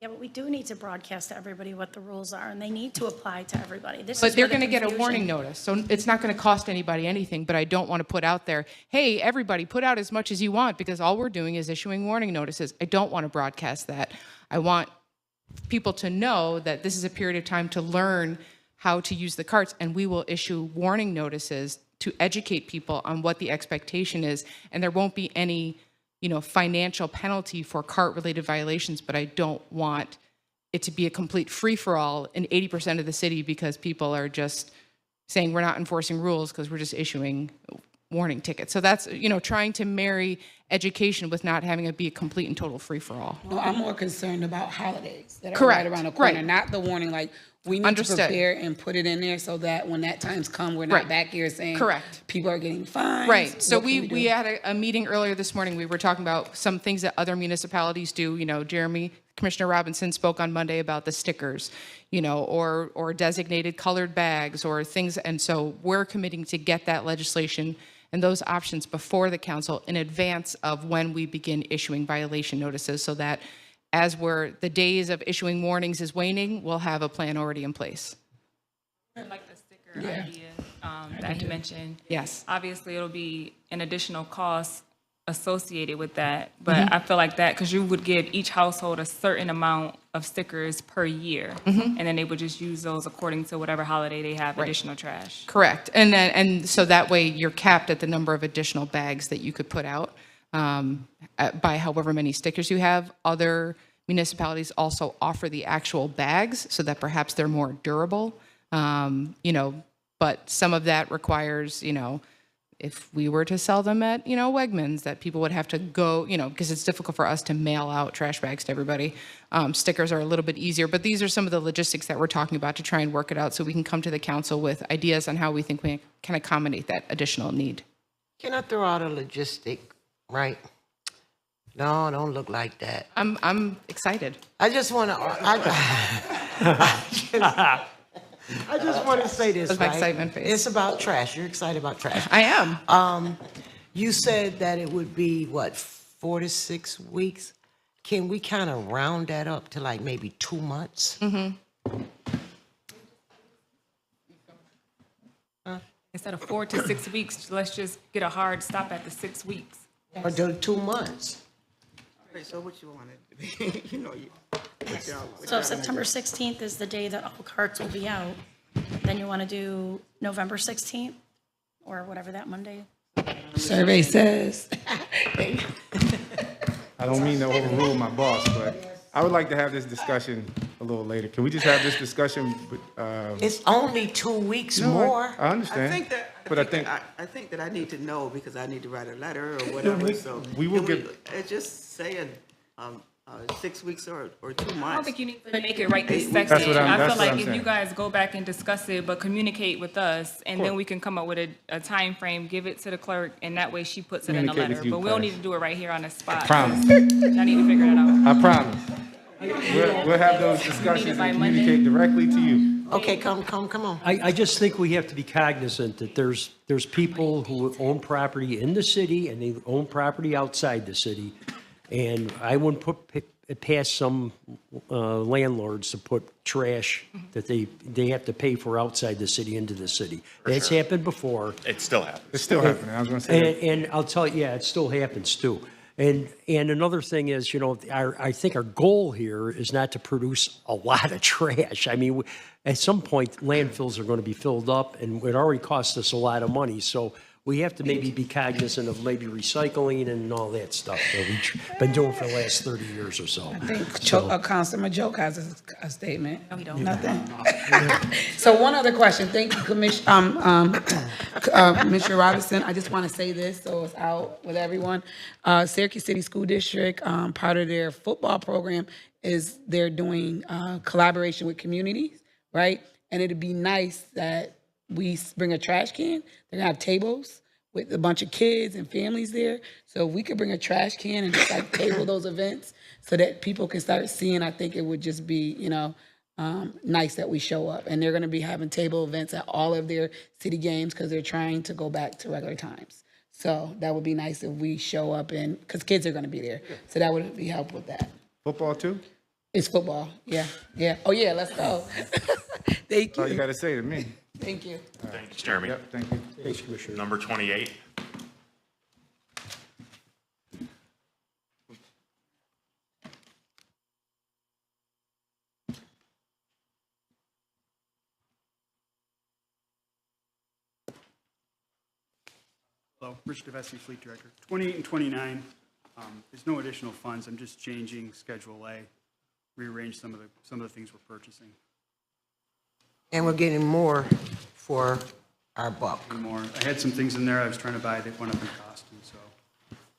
Yeah, but we do need to broadcast to everybody what the rules are, and they need to apply to everybody. This But is they're where the going to get a warning confusion- notice, so it's not going to cost anybody anything, but I don't want to put out there, hey, everybody, put out as much as you want, because all we're doing is issuing warning notices. I don't want to broadcast that. I want people to know that this is a period of time to learn how to use the carts, and we will issue warning notices to educate people on what the expectation is, and there won't be any, financial penalty for cart-related violations, but I don't want it to be a complete free-for-all in 80% of the city because people are just saying we're not enforcing rules because we're just issuing warning tickets. So that's, trying to marry education with not having it be a complete and total free-for-all. No, I'm more concerned about holidays that are Correct, right around the corner, right. not the warning, we need Understood. to prepare and put it in there so that when that time's come, we're not Right. back here saying. Correct. People are getting fined. Right. So What can we do? had a meeting earlier this morning. We were talking about some things that other municipalities do. Commissioner Robinson spoke on Monday about the stickers, or designated colored bags or things. And so we're committing to get that legislation and those options before the council in advance of when we begin issuing violation notices so that as the days of issuing warnings is waning, we'll have a plan already in place. Like the sticker idea that you mentioned. Yes. Obviously, it'll be an additional cost associated with that, but I feel like that, because you would give each household a certain amount of stickers per year, and then they would just use those according to whatever holiday they have additional trash. Correct. And so that way you're capped at the number of additional bags that you could put out by however many stickers you have. Other municipalities also offer the actual bags so that perhaps they're more durable. But some of that requires, if we were to sell them at, Wegmans, that people would have to go, because it's difficult for us to mail out trash bags to everybody. Stickers are a little bit easier, but these are some of the logistics that we're talking about to try and work it out so we can come to the council with ideas on how we think we can accommodate that additional need. Can I throw out a logistic, right? No, don't look like that. I'm excited. I just want to, I just want to say this, That's my right? excitement face. It's about trash. You're excited about trash. I am. You said that it would be, what, 4 to 6 weeks? Can we kind of round that up to like maybe 2 months? Instead of 4 to 6 weeks, let's just get a hard stop at the 6 weeks. Or do 2 months? Okay, so what you want it to be, So September 16th is the day that all carts will be out. Then you want to do November 16th or whatever that Monday. Survey says. I don't mean to overrule my boss, but I would like to have this discussion a little later. Can we just have this discussion? It's only 2 weeks No, more. I understand. I think that I need to know because I need to write a letter or whatever, so. we will can get- Just saying, 6 weeks or 2 months. I don't think you need to make it right this That's second. what I'm- I that's feel what like I'm if saying. you guys go back and discuss it, but communicate with us, and then course. we can come up with a time frame, give it to the clerk, and that way she puts it in a Communicate with letter. you, But we don't class. need to do it right here on the spot. promise. I need to figure that out. I promise. We'll have those discussions by and Monday. communicate directly to you. Okay, come on. I just think we have to be cognizant that there's people who own property in the city and they own property outside the city. And I wouldn't put it past some landlords to put trash that they have to pay for outside the city into the city. That's sure. happened before. It still happens. It's still happening. I was going to say that. And I'll tell you, yeah, it still happens too. And another thing is, I think our goal here is not to produce a lot of trash. I mean, at some point, landfills are going to be filled up, and it already costs us a lot of money. So we have to maybe be cognizant of maybe recycling and all that stuff that we've been doing for the last 30 years or so. I think So- Councilman Joke has a statement. No, he don't. Nothing. So one other question. Thank you, Commissioner Robinson. I just want to say this so it's out with everyone. Syracuse City School District, part of their football program is they're doing collaboration with communities, right? And it'd be nice that we bring a trash can. They're gonna have tables with a bunch of kids and families there. So if we could bring a trash can and just like table those events so that people can start seeing, I think it would just be, nice that we show up. And they're gonna be having table events at all of their city games because they're trying to go back to regular times. So that would be nice if we show up and, because kids are gonna be there. So that would be help with that. Football too? It's football, yeah. Oh yeah, let's go. Thank That's all you you. got to say to me. Thank you. Thanks, Jeremy. Yep, thank you. Thanks, Commissioner. Number 28. Hello, Richard DeVessi, Fleet Director. 28 and 29, there's no additional funds. I'm just changing Schedule A, rearrange some of the things we're purchasing. And we're getting more for our buck. And more. I had some things in there I was trying to buy that went up in cost, and so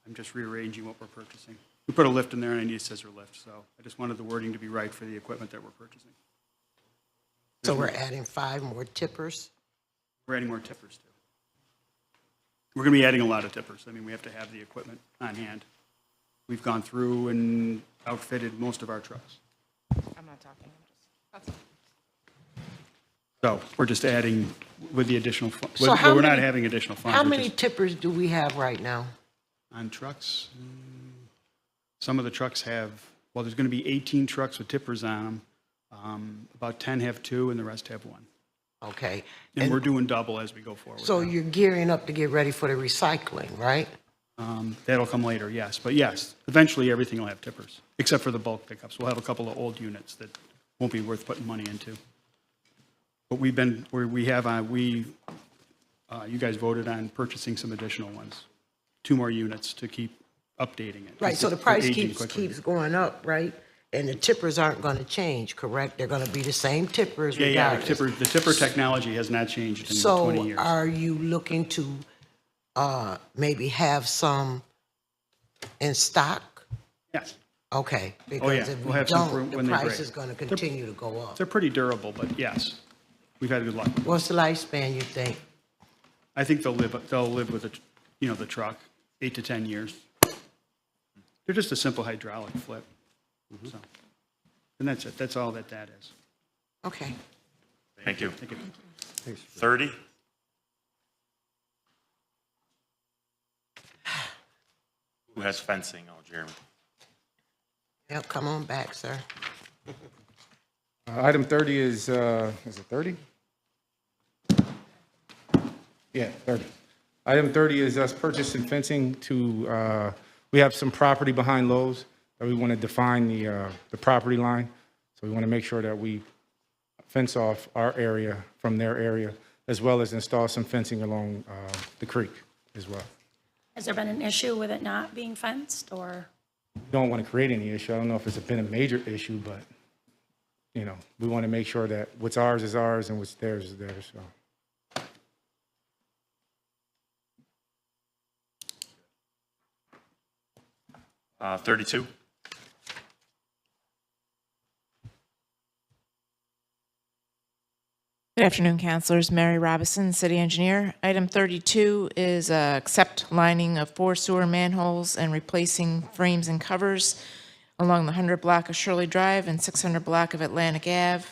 I'm just rearranging what we're purchasing. We put a lift in there, and I need a scissor lift, so I just wanted the wording to be right for the equipment that we're purchasing. So we're adding 5 more tippers? We're adding more tippers, too. We're going to be adding a lot of tippers. I mean, we have to have the equipment on hand. We've gone through and outfitted most of our trucks. I'm not talking. That's So we're just adding with the additional, So how we're not many- having additional funds. How we're many just- tippers do we have right now? On trucks? Some of the trucks have, well, there's going to be 18 trucks with tippers on them. About 10 have 2 and the rest have 1. Okay. And we're doing double as we go forward. So you're gearing up to get ready for the recycling, right? That'll come later, yes. But yes, eventually everything will have tippers, except for the bulk pickups. We'll have a couple of old units that won't be worth putting money into. But you guys voted on purchasing some additional ones, 2 more units to keep updating it. Right, so the They're price aging quickly. keeps going up, right? And the tippers aren't going to change, correct? They're going to be the same tippers Yeah, regardless. the tipper technology has not changed in 20 So years. are you looking to maybe have some in stock? Yes. Okay, Oh, yeah, because if we'll we have some don't, the when they price break. is going to continue to go up. They're pretty durable, but yes, we've had good luck. What's the lifespan, you think? I think they'll live with the truck, 8 to 10 years. They're just a simple hydraulic flip. So, and that's it. That's all that is. Okay. Thank you. Thank you. 30? Who has fencing? Oh, Jeremy. Yep, come on back, sir. Item 30 is it 30? Yeah, 30. Item 30 is us purchasing fencing to, we have some property behind Lowe's that we want to define the property line. So we want to make sure that we fence off our area from their area, as well as install some fencing along the creek as well. Has there been an issue with it not being fenced, or? We don't want to create any issue. I don't know if it's been a major issue, but, we want to make sure that what's ours is ours and what's theirs is theirs, so. 32? Good afternoon, councilors. Mary Robison, city engineer. Item 32 is accept lining of 4 sewer manholes and replacing frames and covers along the 100 block of Shirley Drive and 600 block of Atlantic Ave.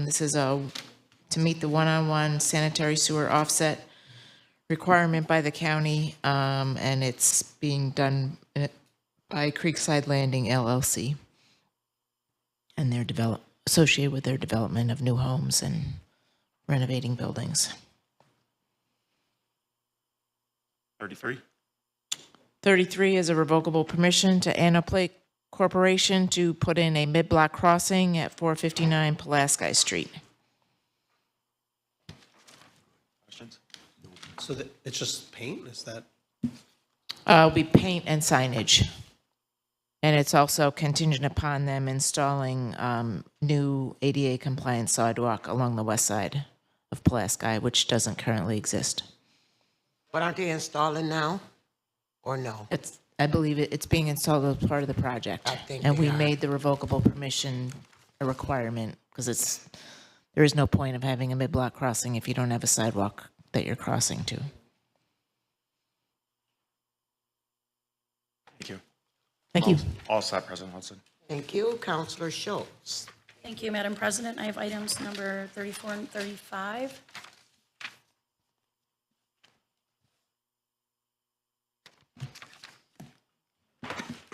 This is to meet the one-on-one sanitary sewer offset requirement by the county, and it's being done by Creekside Landing LLC, and they're associated with their development of new homes and renovating buildings. 33? 33 is a revocable permission to Anaplake Corporation to put in a mid-block crossing at 459 Pulaski Street. Questions? So it's just paint, is that? It'll be paint and signage. And it's also contingent upon them installing new ADA compliant sidewalk along the west side of Pulaski, which doesn't currently exist. But aren't they installing now, or no? I believe it's being installed as part of the project. I think And they we are. made the revocable permission a requirement, because there is no point of having a mid-block crossing if you don't have a sidewalk that you're crossing to. Thank you. Thank you. All set, President Hudson. Thank you, Counselor Schultz. Thank you, Madam President. I have items number 34 and 35.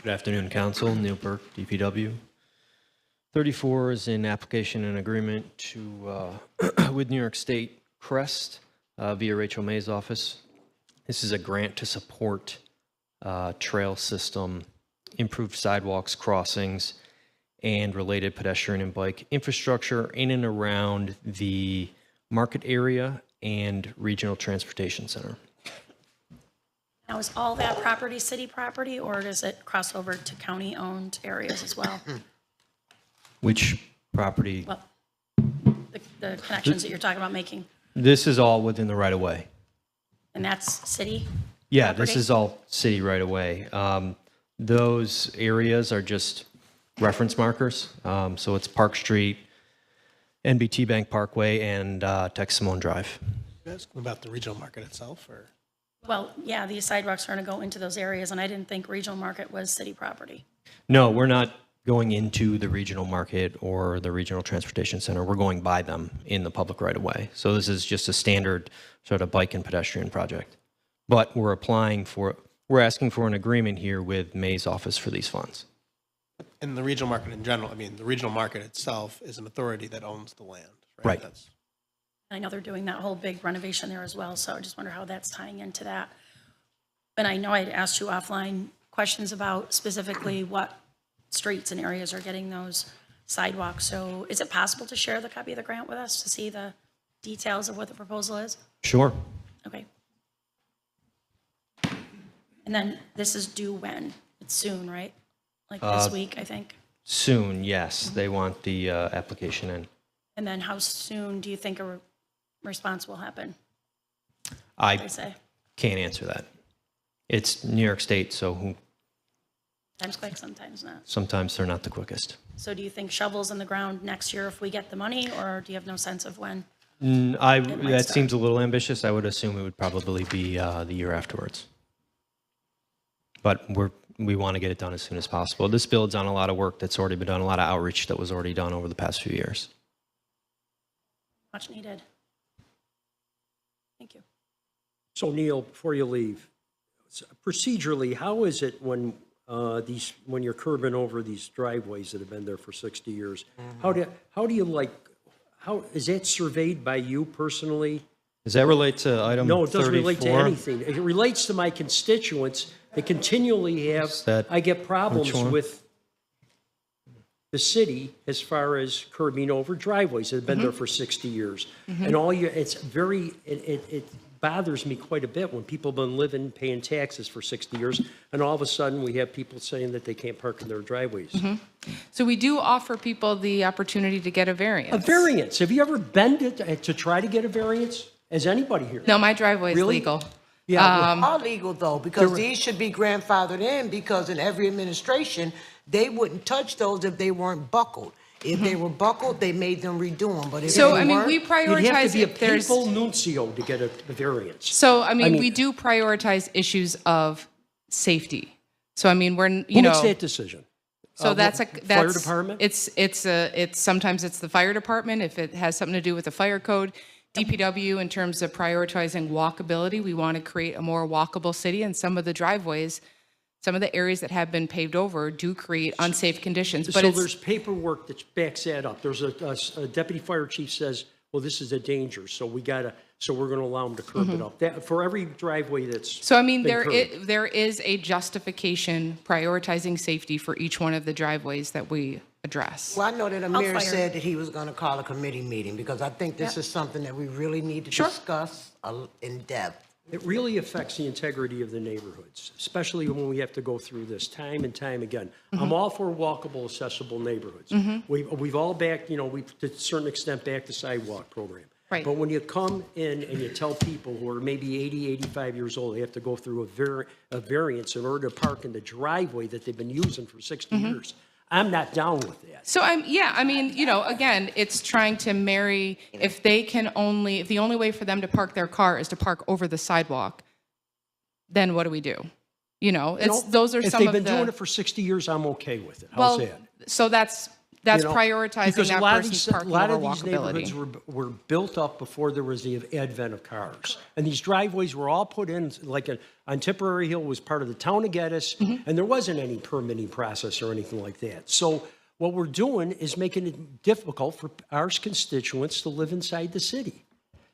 Good afternoon, Council. Neil Burke, DPW. 34 is an application and agreement to with New York State Crest via Rachel May's office. This is a grant to support trail system, improved sidewalks, crossings, and related pedestrian and bike infrastructure in and around the market area and regional transportation center. Now, is all that property city property, or does it cross over to county-owned areas as well? Which property? Well, the connections that you're talking about making, This is all within the right of way. and that's city? Yeah, this property? is all city right away. Those areas are just reference markers. So it's Park Street, NBT Bank Parkway, and Texamon Drive. You asking about the regional market itself, or? Well, yeah, these sidewalks are going to go into those areas, and I didn't think regional market was city property. No, we're not going into the regional market or the regional transportation center. We're going by them in the public right of way. So this is just a standard sort of bike and pedestrian project. But we're asking for an agreement here with May's office for these funds. In the regional market in general, I mean, the regional market itself is an authority that owns the land, right? Right. That's- I know they're doing that whole big renovation there as well, so I just wonder how that's tying into that. And I know I'd asked you offline questions about specifically what streets and areas are getting those sidewalks. So is it possible to share the copy of the grant with us to see the details of what the proposal is? Sure. Okay. And then this is due when? It's soon, right? Like this week, I think? Soon, yes. They want the application in. And then how soon do you think a response will happen? I They say. can't answer that. It's New York State, so Times quick, sometimes not. sometimes they're not the quickest. So do you think shovels in the ground next year if we get the money, or do you have no sense of when? That seems a little ambitious. I would assume it would probably be the year afterwards. But we want to get it done as soon as possible. This builds on a lot of work that's already been done, a lot of outreach that was already done over the past few years. Much needed. Thank you. So Neil, before you leave, procedurally, how is it when when you're curbing over these driveways that have been there for 60 years? How do you how is that surveyed by you personally? Does that relate to item 34? No, it doesn't relate to anything. It relates to my constituents. They continually have, I get problems with the city as far as curbing over driveways that have been there for 60 years. And it bothers me quite a bit when people have been living, paying taxes for 60 years, and all of a sudden we have people saying that they can't park in their driveways. So we do offer people the opportunity to get a variance. A variance. Have you ever been to try to get a variance? Has anybody here? No, my driveway is Really? legal. Yeah, all legal though, because these should be grandfathered in, because in every administration, they wouldn't touch those if they weren't buckled. If they were buckled, they made them redo them, but if So, they I mean, weren't, we You'd have prioritize to be a if there's. papal nuncio to get a variance. So, I mean, we do prioritize issues of safety. So, I mean, Who makes that decision? So that's fire department? It's sometimes it's the fire department if it has something to do with the fire code. DPW in terms of prioritizing walkability, we want to create a more walkable city, and some of the driveways, some of the areas that have been paved over do create unsafe conditions. But So there's paperwork that backs that up. There's a deputy fire chief says, well, this is a danger, so we're going to allow them to curb it up. That, for every driveway that's So, I mean, been curbed. there is a justification prioritizing safety for each one of the driveways that we address. well, I know that Amir fire. said that he was gonna call a committee meeting, because I think this is something that we really need to discuss in depth. It really affects the integrity of the neighborhoods, especially when we have to go through this time and time again. I'm all for walkable, accessible neighborhoods. We've all backed, we've to a certain extent backed the sidewalk program. Right. But when you come in and you tell people who are maybe 80, 85 years old, they have to go through a variance in order to park in the driveway that they've been using for 60 years, I'm not down with that. So I mean, again, it's trying to marry, if the only way for them to park their car is to park over the sidewalk, then what do we do? Those are If some they've of been doing the, it for 60 years, I'm okay with it. How's well, that? so that's prioritizing Because that person's parking a lot over of these neighborhoods walkability. were built up before there was the advent of cars. And these driveways were all put in, on Tipperary Hill was part of the town of Geddes, and there wasn't any permitting process or anything like that. So what we're doing is making it difficult for our constituents to live inside the city.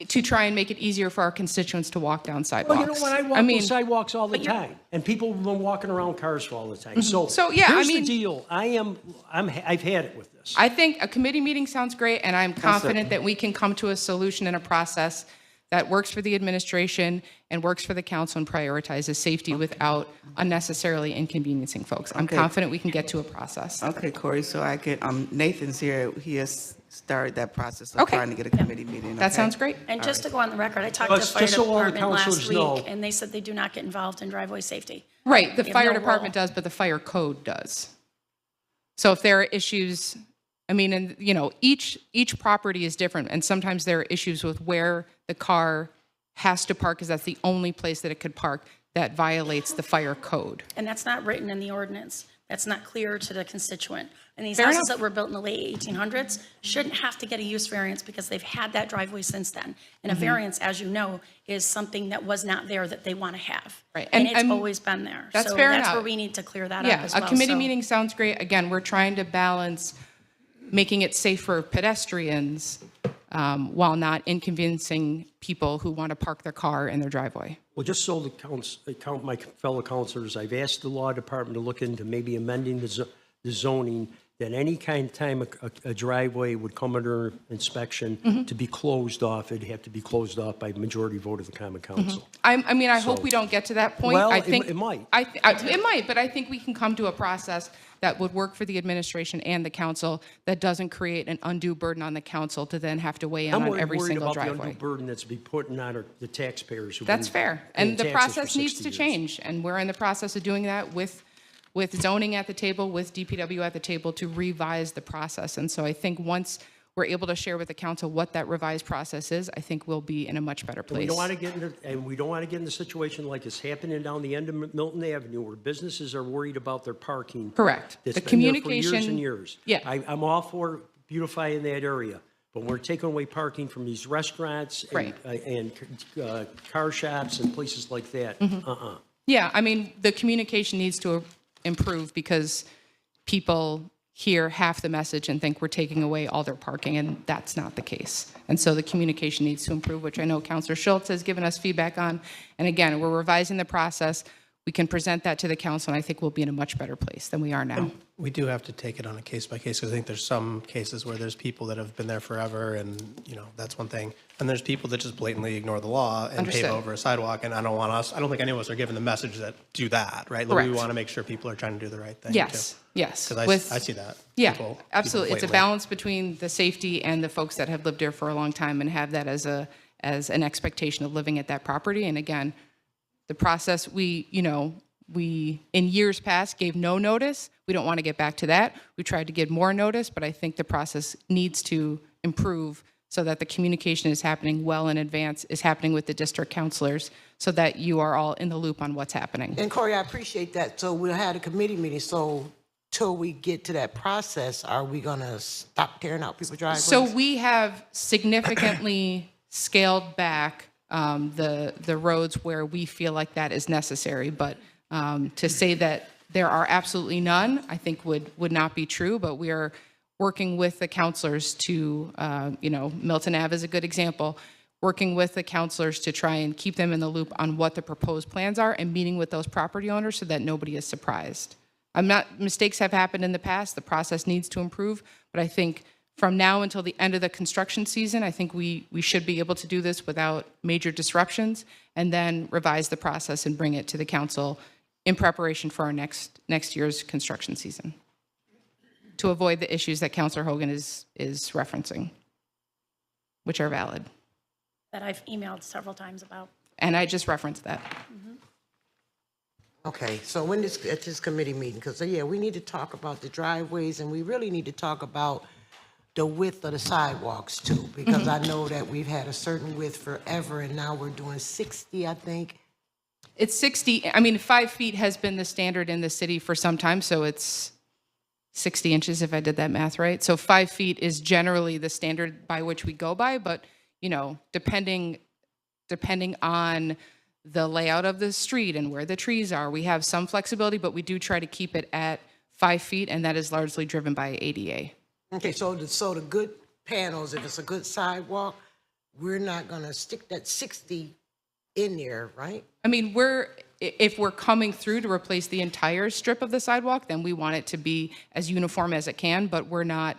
To try and make it easier for our constituents to walk down sidewalks. Well, you know what? I walk those sidewalks all the time, and people have been walking around cars for all the time. So yeah, here's the deal. I've had it with this. I think a committee meeting sounds great, and I'm confident that we can come to a solution and a process that works for the administration and works for the council and prioritizes safety without unnecessarily inconveniencing folks. I'm confident we can get to a process. Okay, Corey, so I could, Nathan's here, he has started that process of trying to get a committee meeting. That okay? sounds great. And just to go on the record, I talked to the fire Just so all the department last councilors week, know. and they said they do not get involved in driveway safety. Right, the They have fire no department role. does, but the fire code does. So if there are issues, I mean, and each property is different, and sometimes there are issues with where the car has to park, because that's the only place that it could park that violates the fire code. And that's not written in the ordinance. That's not clear to the constituent. And these Fair houses enough. that were built in the late 1800s shouldn't have to get a use variance because they've had that driveway since then. And a variance, as you know, is something that was not there that they want to have. Right. And And- it's and always been there. that's So fair that's enough. where we need to clear that up Yeah, as well. a committee So- meeting sounds great. Again, we're trying to balance making it safe for pedestrians while not inconveniencing people who want to park their car in their driveway. Well, just so my fellow counselors, I've asked the law department to look into maybe amending the zoning, that any kind of time a driveway would come under inspection to be closed off, it'd have to be closed off by majority vote of the common council. I mean, I hope we don't get to that point. Well, I think it might. It might, but I think we can come to a process that would work for the administration and the council that doesn't create an undue burden on the council to then have to weigh in I'm on every worried single about the driveway. undue burden that's be putting on the taxpayers. That's fair. And the process needs to change. And we're in the process of doing that with zoning at the table, with DPW at the table to revise the process. And so I think once we're able to share with the council what that revised process is, I think we'll be in a much better And place. we don't want to get in a situation like it's happening down the end of Milton Avenue where businesses are worried about their parking. Correct. That's The been there for communication- years and years. Yeah. I'm all for beautifying that area, but we're taking away parking from these restaurants and car shops and places like that. Yeah, I mean, the communication needs to improve because people hear half the message and think we're taking away all their parking, and that's not the case. And so the communication needs to improve, which I know Councilor Schultz has given us feedback on. And again, we're revising the process. We can present that to the council, and I think we'll be in a much better place than we are now. We do have to take it on a case by case, because I think there's some cases where there's people that have been there forever, and, you know, that's one thing. And there's people that just blatantly ignore the law and Understood. pave over a sidewalk, and I don't think any of us are given the message that do that, right? Correct. We want to make sure people are trying to do the right thing. Yes, yes. Because I see that. Yeah, People absolutely. It's a blatantly. balance between the safety and the folks that have lived there for a long time and have that as an expectation of living at that property. And again, the process, we in years past gave no notice. We don't want to get back to that. We tried to give more notice, but I think the process needs to improve so that the communication is happening well in advance, is happening with the district counselors, so that you are all in the loop on what's happening. And Corey, I appreciate that. So we'll have a committee meeting. So till we get to that process, are we going to stop tearing out people's driveways? So we have significantly scaled back the roads where we feel like that is necessary. But to say that there are absolutely none, I think would not be true. But we are working with the counselors to, Milton Ave is a good example, working with the counselors to try and keep them in the loop on what the proposed plans are and meeting with those property owners so that nobody is surprised. Mistakes have happened in the past. The process needs to improve. But I think from now until the end of the construction season, I think we should be able to do this without major disruptions and then revise the process and bring it to the council in preparation for our next year's construction season to avoid the issues that Councilor Hogan is referencing, which are valid. That I've emailed several times about. And I just referenced that. Okay, so when at this committee meeting, because, we need to talk about the driveways, and we really need to talk about the width of the sidewalks too, because I know that we've had a certain width forever, and now we're doing 60, I think. It's 60, 5 feet has been the standard in the city for some time, so it's 60 inches if I did that math right. So 5 feet is generally the standard by which we go by, but, depending on the layout of the street and where the trees are, we have some flexibility, but we do try to keep it at 5 feet, and that is largely driven by ADA. Okay, so the good panels, if it's a good sidewalk, we're not gonna stick that 60 in there, right? If we're coming through to replace the entire strip of the sidewalk, then we want it to be as uniform as it can, but we're not,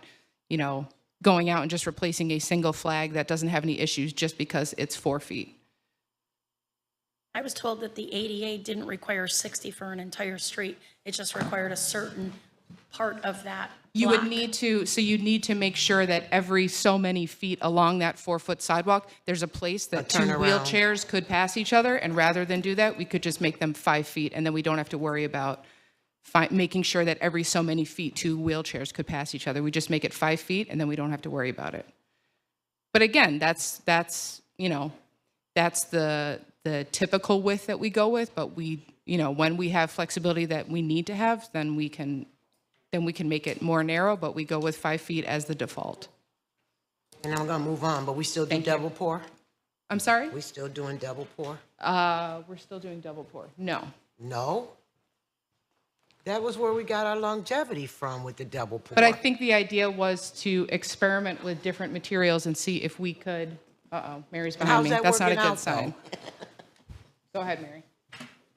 going out and just replacing a single flag that doesn't have any issues just because it's 4 feet. I was told that the ADA didn't require 60 for an entire street. It just required a certain part of that You would block. you'd need to make sure that every so many feet along that 4-foot sidewalk, there's a place that two turnaround. wheelchairs could pass each other, and rather than do that, we could just make them 5 feet, and then we don't have to worry about making sure that every so many feet, two wheelchairs could pass each other. We just make it 5 feet, and then we don't have to worry about it. But again, that's the typical width that we go with, but when we have flexibility that we need to have, then we can make it more narrow, but we go with 5 feet as the default. And I'm gonna move on, but we still do double pour? I'm sorry? We still doing double pour? We're still doing double pour. No. No? That was where we got our longevity from with the double pour. But I think the idea was to experiment with different materials and see if we could, Mary's behind me. How's that That's not a working good out, sign. Go ahead, Mary.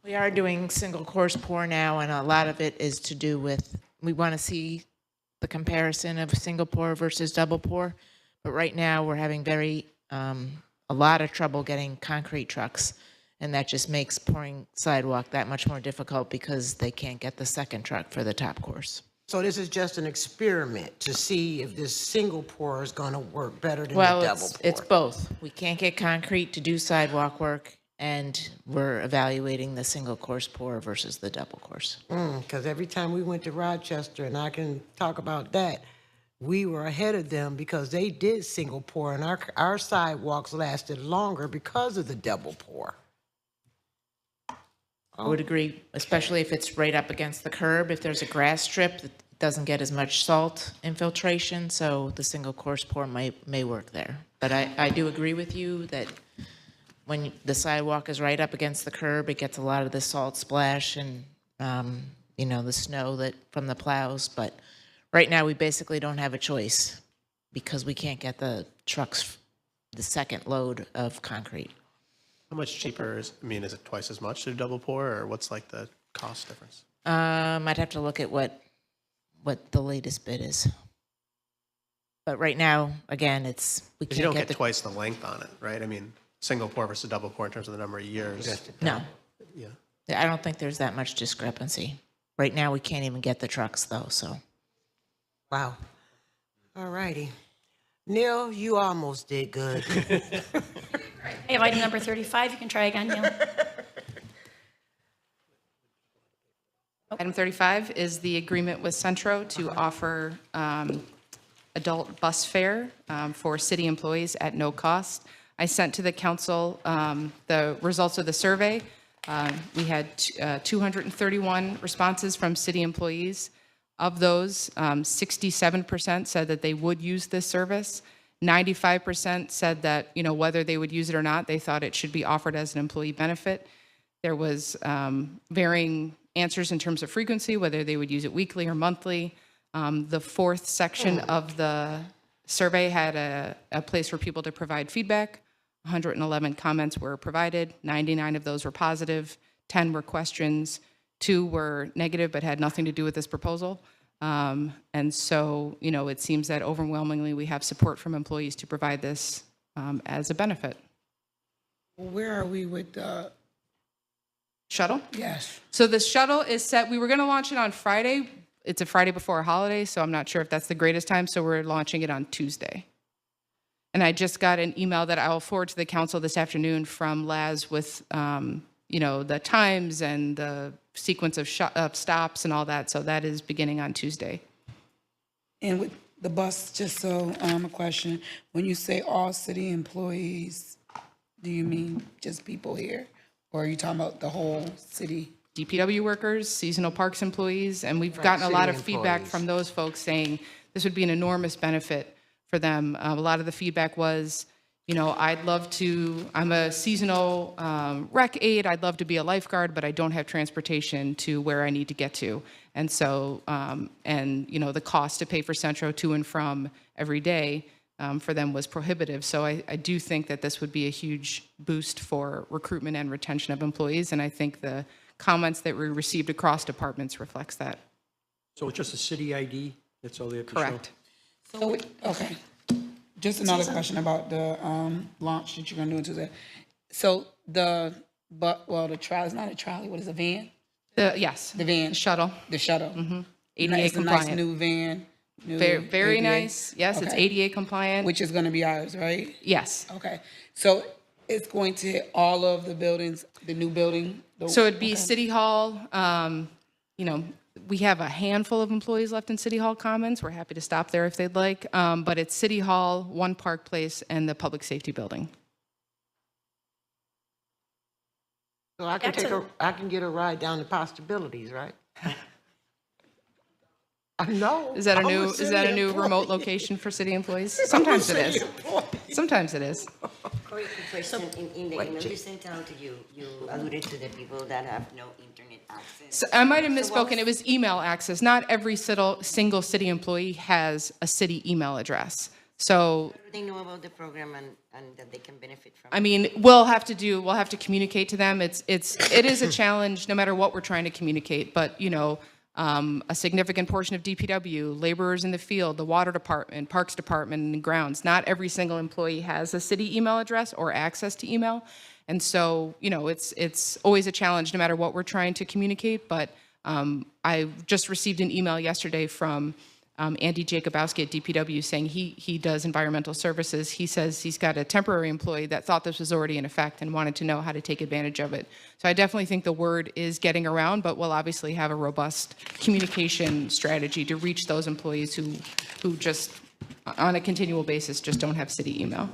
We are doing single course pour now, and a lot of it is to do with, we want to see the comparison of single pour versus double pour. But right now, we're having a lot of trouble getting concrete trucks. And that just makes pouring sidewalk that much more difficult because they can't get the second truck for the top course. So this is just an experiment to see if this single pour is going to work better than the Well, double pour. it's both. We can't get concrete to do sidewalk work, and we're evaluating the single course pour versus the double course. Because every time we went to Rochester, and I can talk about that, we were ahead of them because they did single pour, and our sidewalks lasted longer because of the double pour. I would agree, especially if it's right up against the curb. If there's a grass strip that doesn't get as much salt infiltration, so the single course pour may work there. But I do agree with you that when the sidewalk is right up against the curb, it gets a lot of the salt splash and, the snow that from the plows. But right now, we basically don't have a choice because we can't get the trucks, the second load of concrete. How much cheaper is it twice as much to double pour, or what's like the cost difference? I'd have to look at what the latest bid is. But right now, again, we 'Cause can't you don't get get twice the length on it, right? I mean, single pour versus double pour in terms of the number of years. No. Yeah. I don't think there's that much discrepancy. Right now, we can't even get the trucks though, so. Wow. All righty. Neil, you almost did good. I have item number 35. You can try again, Neil. Item 35 is the agreement with Centro to offer adult bus fare for city employees at no cost. I sent to the council the results of the survey. We had 231 responses from city employees. Of those, 67% said that they would use this service. 95% said that, whether they would use it or not, they thought it should be offered as an employee benefit. There was varying answers in terms of frequency, whether they would use it weekly or monthly. The fourth section of the survey had a place for people to provide feedback. 111 comments were provided. 99 of those were positive. 10 were questions. 2 were negative but had nothing to do with this proposal. And so, it seems that overwhelmingly we have support from employees to provide this as a benefit. Where are we with the shuttle? Yes. So the shuttle is set, we were going to launch it on Friday. It's a Friday before a holiday, so I'm not sure if that's the greatest time, so we're launching it on Tuesday. And I just got an email that I will forward to the council this afternoon from Laz with, the times and the sequence of stops and all that. So that is beginning on Tuesday. And with the bus, just so, a question, when you say all city employees, do you mean just people here? Or are you talking about the whole city? DPW workers, seasonal parks employees, and we've gotten a lot of feedback from those folks saying this would be an enormous benefit for them. A lot of the feedback was, I'd love to, I'm a seasonal rec aide, I'd love to be a lifeguard, but I don't have transportation to where I need to get to. And so, the cost to pay for Centro to and from every day for them was prohibitive. So I do think that this would be a huge boost for recruitment and retention of employees, and I think the comments that we received across departments reflects that. So it's just a city ID? That's all they have to show? Correct. So, okay, just another question about the launch that you're gonna do on Tuesday. So the trolley, it's not a trolley, what is it, a van? Yes. The van. Shuttle. The shuttle. Mm-hmm. It's ADA a compliant. nice new van. Very ADA. nice. Yes, it's ADA compliant. Which is gonna be ours, right? Yes. Okay, so it's going to hit all of the buildings, the new building? So it'd be Okay. City Hall. We have a handful of employees left in City Hall Commons. We're happy to stop there if they'd like. But it's City Hall, One Park Place, and the Public Safety Building. So I can get a ride down to Possibilities, right? I know. Is that a I'm new city employee. remote location for city employees? Sometimes it I'm a is. city employee. Sometimes it is. Corey, quick question. In the email you sent out to you alluded to the people that have no internet access. So I might have So what misspoken. It was email access. Not every single city employee has a city email address. So, They know about the program and that they can benefit from. I mean, we'll have to communicate to them. It is a challenge no matter what we're trying to communicate, but, you know, a significant portion of DPW, laborers in the field, the water department, parks department, and grounds, not every single employee has a city email address or access to email. And so, you know, it's always a challenge no matter what we're trying to communicate, but I just received an email yesterday from Andy Jacobowski at DPW saying he does environmental services. He says he's got a temporary employee that thought this was already in effect and wanted to know how to take advantage of it. So I definitely think the word is getting around, but we'll obviously have a robust communication strategy to reach those employees who just, on a continual basis, just don't have city email.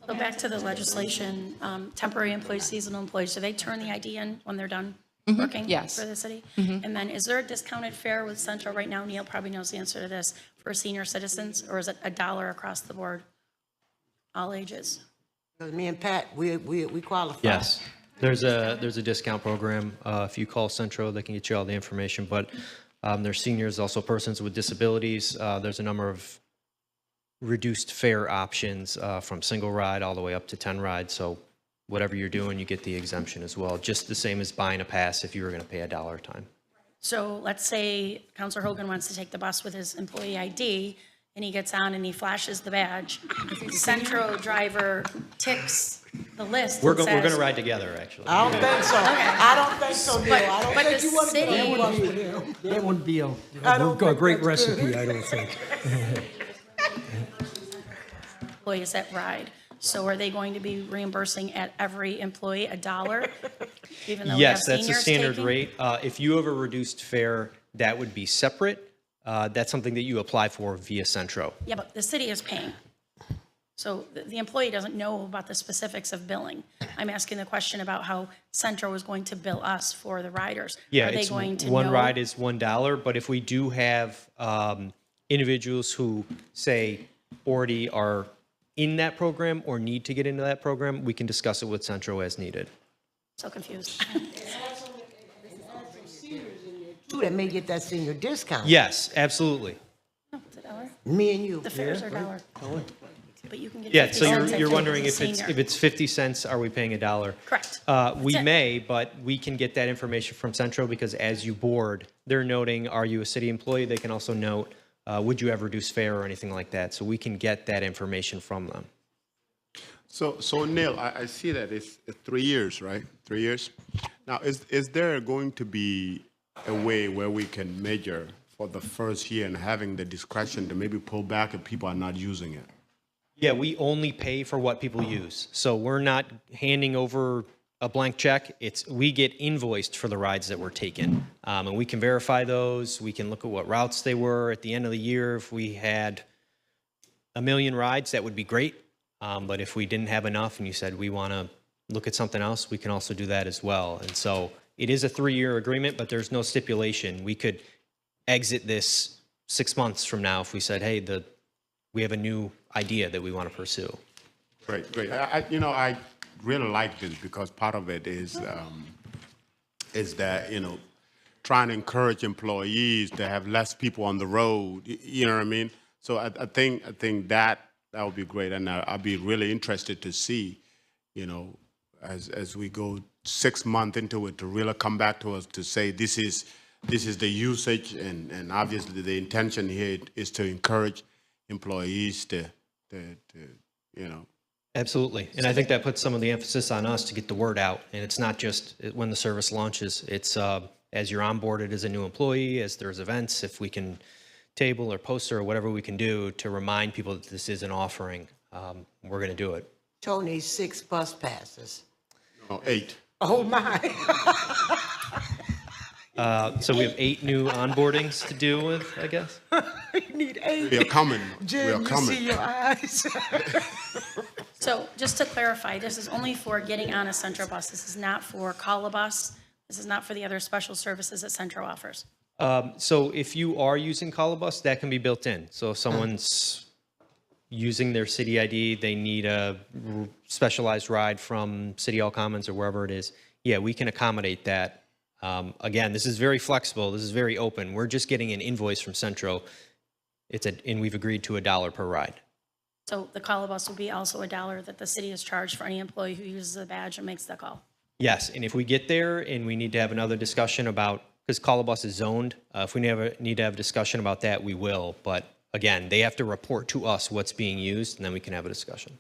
So back to the legislation, temporary employees, seasonal employees, do they turn the ID in when they're done working yes. for the city? Mhm. And then is there a discounted fare with Central right now? Neil probably knows the answer to this, for senior citizens, or is it $1 across the board, all ages? Me and Pat, we qualify. Yes, there's a discount program. If you call Centro, they can get you all the information, but there's seniors, also persons with disabilities. There's a number of reduced fare options from single ride all the way up to 10 rides. So whatever you're doing, you get the exemption as well, just the same as buying a pass if you were going to pay $1 a time. So let's say Counselor Hogan wants to take the bus with his employee ID, and he gets on and he flashes the badge. The Centro driver ticks the list We're and going says, to ride together, actually. I don't think so. I don't think so, Neil. I don't but think the you want to get on city- the bus with him. That wouldn't be I don't a think great that's good. recipe, I don't think. employees that ride. So are they going to be reimbursing at every employee $1, even though we have Yes, that's the seniors standard taking? rate. If you have a reduced fare, that would be separate. That's something that you apply for via Centro. Yeah, but the city is paying. So the employee doesn't know about the specifics of billing. I'm asking the question about how Centro is going to bill us for the riders. Yeah, Are they it's going to one know? ride is $1, but if we do have individuals who, say, already are in that program or need to get into that program, we can discuss it with Centro as needed. So confused. Too, that may get that senior discount. Yes, absolutely. It's $1? Me and you. The fares are $1. But you can get Yeah, 50 so cents you're if wondering it's a if senior. it's 50 cents, are we paying $1? Correct. We That's it. may, but we can get that information from Centro because as you board, they're noting, are you a city employee? They can also note, would you have reduced fare or anything like that? So we can get that information from them. So Neil, I see that it's 3 years, right? 3 years. Now, is there going to be a way where we can measure for the first year and having the discretion to maybe pull back if people are not using it? Yeah, we only pay for what people use. So we're not handing over a blank check. We get invoiced for the rides that were taken. And we can verify those. We can look at what routes they were. At the end of the year, if we had 1 million rides, that would be great. But if we didn't have enough and you said we want to look at something else, we can also do that as well. And so it is a 3-year agreement, but there's no stipulation. We could exit this 6 months from now if we said, hey, we have a new idea that we want to pursue. Great. I really like this because part of it is that, trying to encourage employees to have less people on the road, you know what I mean? So I think that would be great. And I'll be really interested to see, as we go 6 months into it, to really come back to us to say this is the usage, and obviously the intention here is to encourage employees to Absolutely. And I think that puts some of the emphasis on us to get the word out. And it's not just when the service launches. It's as you're onboarded as a new employee, as there's events, if we can table or poster or whatever we can do to remind people that this is an offering, we're going to do it. Joe needs 6 bus passes. No, 8. Oh, my. So we have 8 new onboardings to deal with, I guess. You need 8. We are coming. Jim, We are you coming. see your eyes. So just to clarify, this is only for getting on a Centro bus. This is not for call a bus. This is not for the other special services that Centro offers. So if you are using Callabus, that can be built in. So if someone's using their city ID, they need a specialized ride from City Hall Commons or wherever it is, yeah, we can accommodate that. Again, this is very flexible. This is very open. We're just getting an invoice from Centro. And we've agreed to $1 per ride. So the call bus will be also $1 that the city is charged for any employee who uses a badge and makes the call. Yes, and if we get there and we need to have another discussion about, because Colobus is zoned, if we need to have a discussion about that, we will. But again, they have to report to us what's being used, and then we can have a discussion.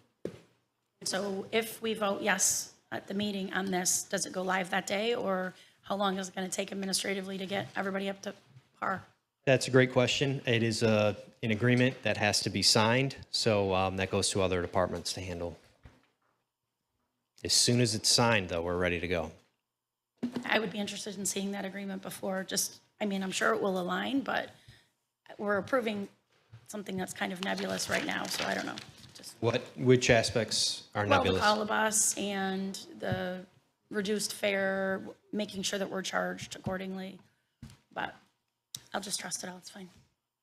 So if we vote yes at the meeting on this, does it go live that day, or how long is it going to take administratively to get everybody up to par? That's a great question. It is an agreement that has to be signed, so that goes to other departments to handle. As soon as it's signed, though, we're ready to go. I would be interested in seeing that agreement before, I mean, I'm sure it will align, but we're approving something that's kind of nebulous right now, so I don't know. Which aspects are nebulous? Well, the colobus and the reduced fare, making sure that we're charged accordingly. But I'll just trust it all, it's fine.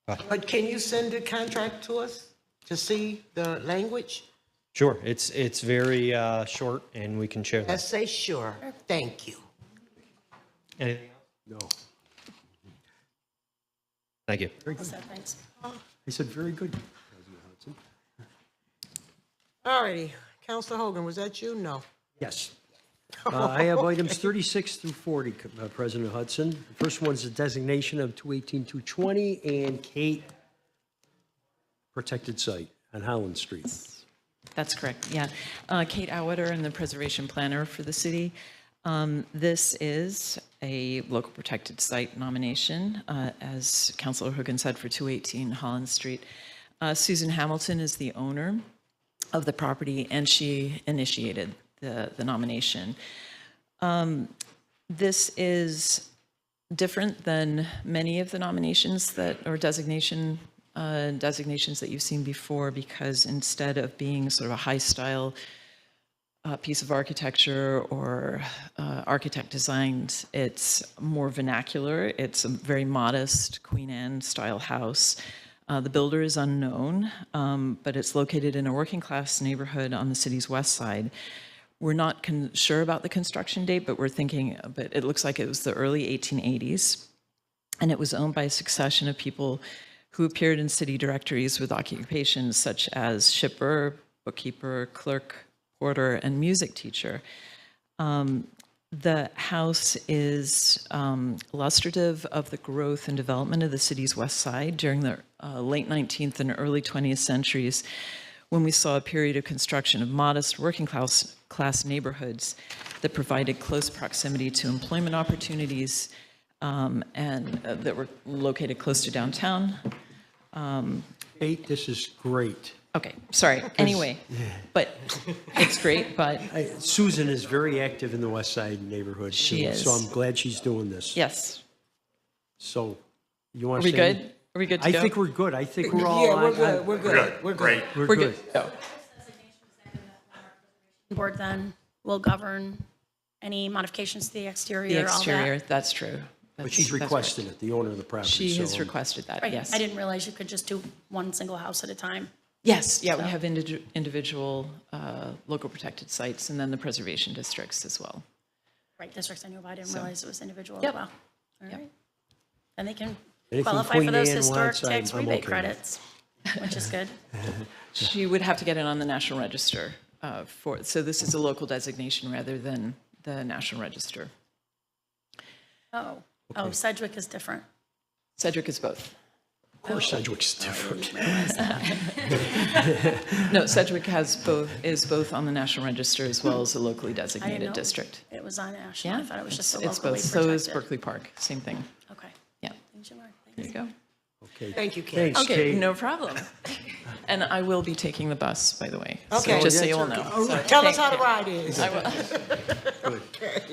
But can you send the contract to us to see the language? Sure, it's very short, and we can share that. Let's say sure. Thank you. Anything else? No. Thank you. Very good. Thanks. I said, very good, President Hudson. All righty. Counselor Hogan, was that you? No. Yes. I have items 36 through 40, President Hudson. The first one's the designation of 218-220 and Kate protected site on Holland Street. That's correct, yeah. Kate Auwater, I'm the preservation planner for the city. This is a local protected site nomination, as Councilor Hogan said, for 218 Holland Street. Susan Hamilton is the owner of the property, and she initiated the nomination. This is different than many of the nominations or designations that you've seen before, because instead of being sort of a high-style piece of architecture or architect designed, it's more vernacular. It's a very modest Queen Anne style house. The builder is unknown, but it's located in a working class neighborhood on the city's west side. We're not sure about the construction date, but it looks like it was the early 1880s. And it was owned by a succession of people who appeared in city directories with occupations such as shipper, bookkeeper, clerk, porter, and music teacher. The house is illustrative of the growth and development of the city's west side during the late 19th and early 20th centuries, when we saw a period of construction of modest working class neighborhoods that provided close proximity to employment opportunities and that were located close to downtown. Kate, this is great. Okay, sorry. Anyway, but it's great, but... Susan is very active in the West Side neighborhood. She too, is. So I'm glad she's doing this. Yes. So, you want Are to we say? good? Are we good to I go? think we're good. I think we're all Yeah, we're on- good. We're good. We're good. We're good. Go. Board then will govern any modifications to the exterior, The all that. exterior, that's true. But That's- she's that's right. requested it, the owner of the property. She has so- requested that, Right. yes. I didn't realize you could just do one single house at a time. Yes, yeah, we So- have individual local protected sites, and then the preservation districts as well. Right, districts I knew about, I didn't So- realize it was individual as Yep. well. All right. And they can Anything qualify Queen for those Anne historic wants, tax I'm rebate okay with. credits, which is good. She would have to get it on the National Register so this is a local designation rather than the National Register. Oh, Sedgwick is different. Sedgwick is both. Of course, Sedgwick's different. No, Sedgwick is both on the National Register as well as a locally I didn't designated know district. it was on national. I Yeah, thought it was just it's locally both. protected. So is Berkeley Park, same thing. Okay. Yeah. Thanks, Jamar. There you go. Okay. Thank you, Kate. Thanks, Okay, Kate. no problem. And I will be taking the bus, by the way. Okay. So just so you all know. Oh, So tell us thank how the you. ride is. I will.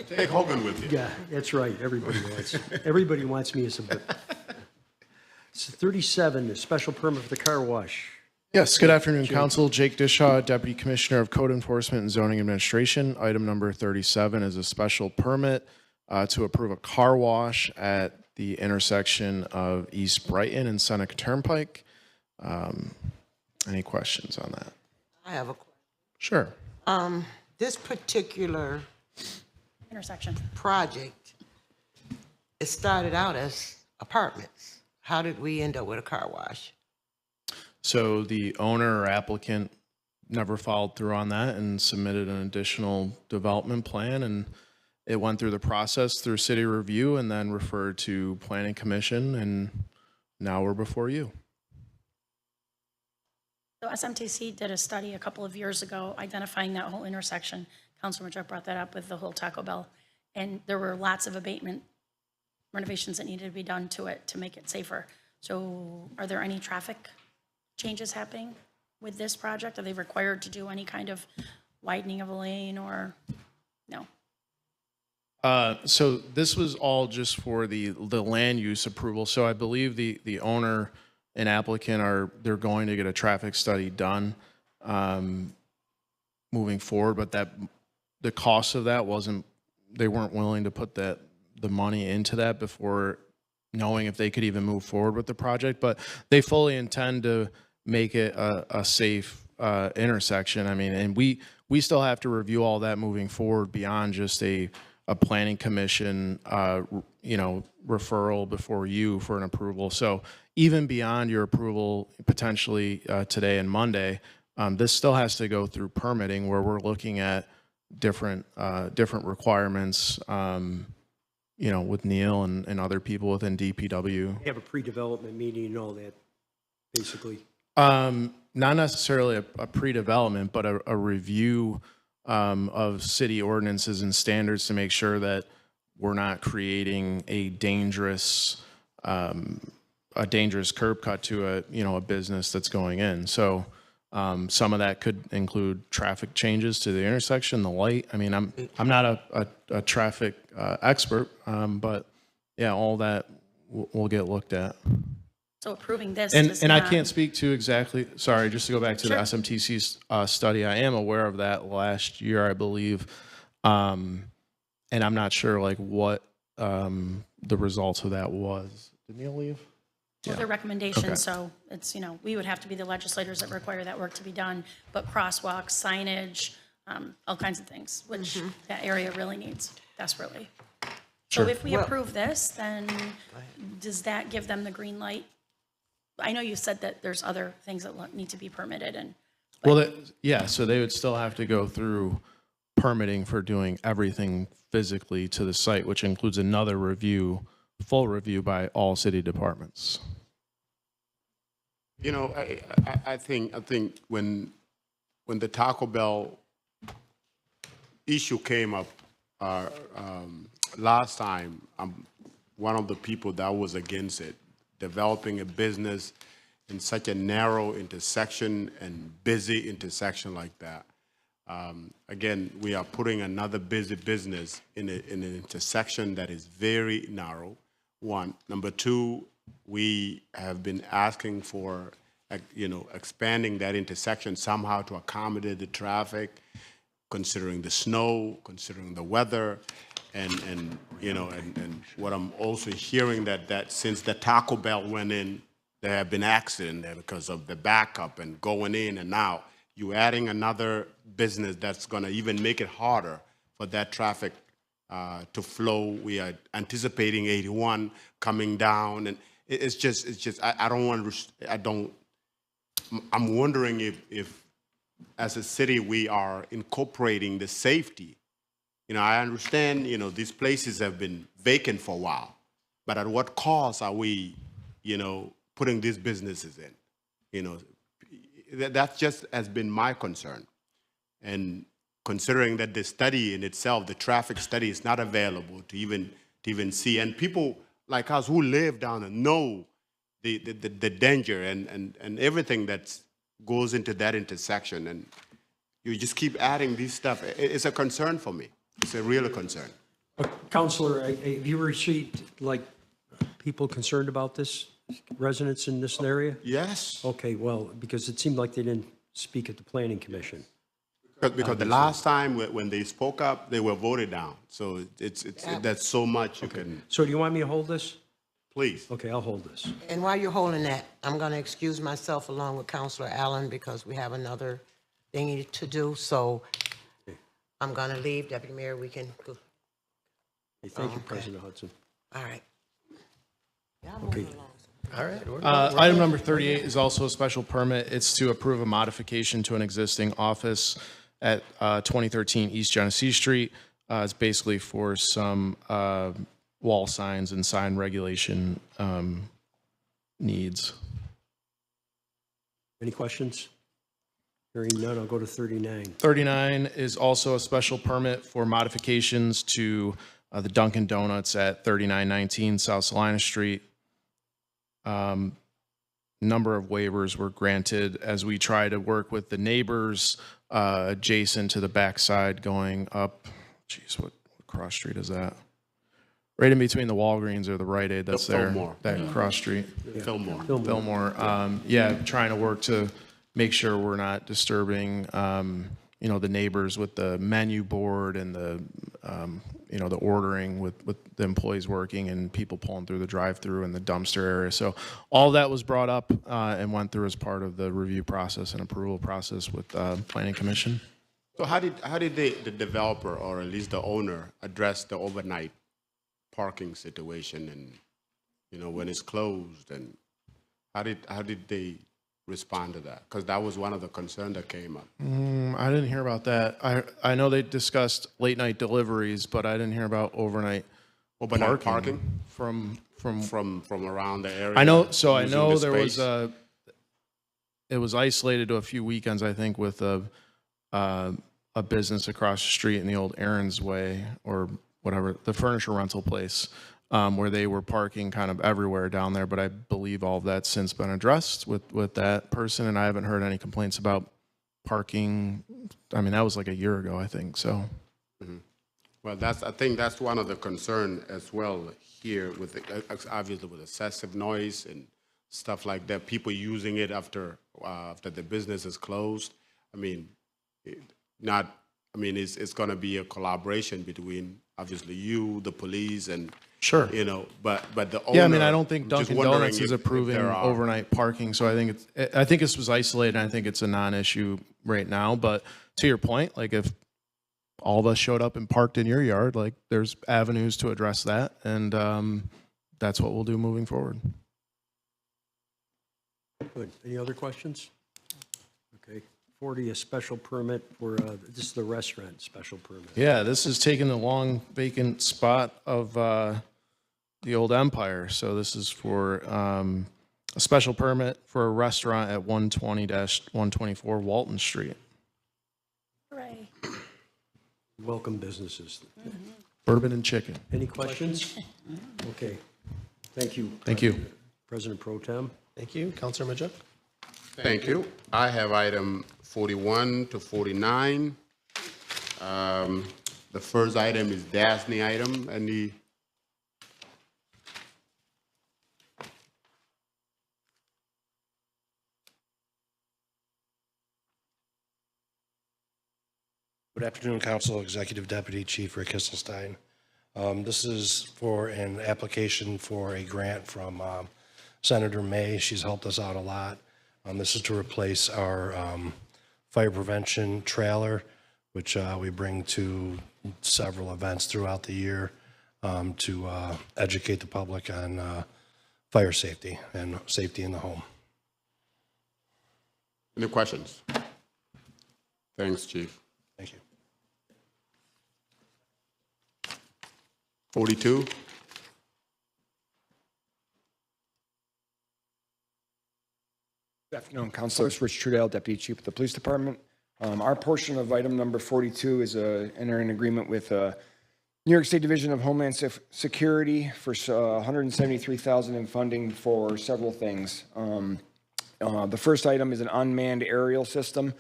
Take Hogan with you. Yeah, that's right. Everybody wants me as a bit. It's 37, a special permit for the car wash. Yes, good afternoon, Council. Jake Dishaw, Deputy Commissioner of Code Enforcement and Zoning Administration. Item number 37 is a special permit to approve a car wash at the intersection of East Brighton and Seneca Turnpike. Any questions on that? I have a question. Sure. This particular Intersection. project, it started out as apartments. How did we end up with a car wash? So the owner or applicant never followed through on that and submitted an additional development plan, and it went through the process through city review and then referred to planning commission, and now we're before you. So SMTC did a study a couple of years ago identifying that whole intersection. Councilman Jeff brought that up with the whole Taco Bell. And there were lots of abatement renovations that needed to be done to it to make it safer. So are there any traffic changes happening with this project? Are they required to do any kind of widening of a lane or no? So this was all just for the land use approval. So I believe the owner and applicant they're going to get a traffic study done moving forward, but the cost of that they weren't willing to put the money into that before knowing if they could even move forward with the project. But they fully intend to make it a safe intersection. I mean, and we still have to review all that moving forward beyond just a planning commission, referral before you for an approval. So even beyond your approval potentially today and Monday, this still has to go through permitting where we're looking at different requirements, with Neil and other people within DPW. Have a pre-development meeting and all that, basically. Not necessarily a pre-development, but a review of city ordinances and standards to make sure that we're not creating a dangerous curb cut to a business that's going in. So some of that could include traffic changes to the intersection, the light. I mean, I'm not a traffic expert, but yeah, all that will get looked at. So approving this And does I not- can't speak to exactly, sorry, just to go back to Sure. the SMTC study. I am aware of that last year, I believe. And I'm not sure what the results of that was. Did Neil leave? Well, Yeah. their recommendation, Okay. so it's, we would have to be the legislators that require that work to be done, but crosswalks, signage, all kinds of things, which that area really needs desperately. So Sure. if we Well- approve this, then does that give them the green light? I know you said that there's other things that need to be permitted and, Well, yeah, so they would still have to go through permitting for doing everything physically to the site, which includes another review, full review by all city departments. I think when the Taco Bell issue came up last time, I'm one of the people that was against it. Developing a business in such a narrow intersection and busy intersection like that. Again, we are putting another busy business in an intersection that is very narrow, one. Number two, we have been asking for, expanding that intersection somehow to accommodate the traffic, considering the snow, considering the weather, and what I'm also hearing that since the Taco Bell went in, there have been accidents there because of the backup and going in and out. You're adding another business that's going to even make it harder for that traffic to flow. We are anticipating 81 coming down, and it's just I'm wondering if as a city we are incorporating the safety. I understand, these places have been vacant for a while, but at what cost are we, putting these businesses in? That just has been my concern. And considering that the study in itself, the traffic study, is not available to even see, and people like us who live down and know the danger and everything that goes into that intersection, and you just keep adding these stuff. It's a concern for me. It's a real concern. Counselor, have you received, people concerned about this, residents in this area? Yes. Okay, well, because it seemed like they didn't speak at the planning commission. Because the last time when they spoke up, they were voted down. So that's so much you can. So do you want me to hold this? Please. Okay, I'll hold this. And while you're holding that, I'm going to excuse myself along with Counselor Allen because we have another thing to do. So I'm going to leave. Deputy Mayor, we can go. Hey, thank you, Okay. President Hudson. All right. Y'all Okay. moving along. All right. Item number 38 is also a special permit. It's to approve a modification to an existing office at 2013 East Genesee Street. It's basically for some wall signs and sign regulation needs. Any questions? Hearing none, I'll go to 39. 39 is also a special permit for modifications to the Dunkin' Donuts at 3919 South Salina Street. Number of waivers were granted as we try to work with the neighbors adjacent to the backside going up. Geez, what cross street is that? Right in between the Walgreens or the Rite Aid that's there. Fillmore. That cross street. Fillmore. Fillmore. Yeah, trying to work to make sure we're not disturbing, the neighbors with the menu board and the, the ordering with the employees working and people pulling through the drive-through and the dumpster area. So all that was brought up and went through as part of the review process and approval process with Planning Commission. So how did the developer, or at least the owner, address the overnight parking situation and, when it's closed, and how did they respond to that? Because that was one of the concerns that came up. I didn't hear about that. I know they discussed late night deliveries, but I didn't hear about overnight parking from around the area. I know using the there was space? it was isolated to a few weekends, I think, with a business across the street in the old Aaron's Way or whatever, the furniture rental place, where they were parking kind of everywhere down there. But I believe all of that's since been addressed with that person, and I haven't heard any complaints about parking. I mean, that was like a year ago, I think. So. Mm-hmm. Well, I think that's one of the concern as well here with obviously with excessive noise and stuff like that. People using it after the business is closed. I mean, it's going to be a collaboration between obviously you, the police, and sure, but the owner. Yeah, I mean, I don't think just Dunkin' wondering Donuts is if approving there are- overnight parking, so I think this was isolated, and I think it's a non-issue right now. But to your point, like if all of us showed up and parked in your yard, like there's avenues to address that, and that's what we'll do moving forward. Good. Any other questions? Okay. 40, a special permit for, this is the restaurant special permit. Yeah, this is taking the long vacant spot of the old Empire. So this is for a special permit for a restaurant at 120-124 Walton Street. Hooray. Welcome businesses. Bourbon and chicken. Any questions? Okay. Thank you. Thank you. President Pro Tem. Thank you. Councilor Majok? Thank you. I have item 41 to 49. The first item is Dasney item. Good afternoon, Council. Executive Deputy Chief Rick Hisselstein. This is for an application for a grant from Senator May. She's helped us out a lot. This is to replace our fire prevention trailer, which we bring to several events throughout the year to educate the public on fire safety and safety in the home. Any questions? Thanks, Chief. Thank you. 42. Good afternoon, Councilors. Rich Trudell, Deputy Chief of the Police Department. Our portion of item number 42 is enter an agreement with New York State Division of Homeland Security for $173,000 in funding for several things. The first item is an unmanned aerial system.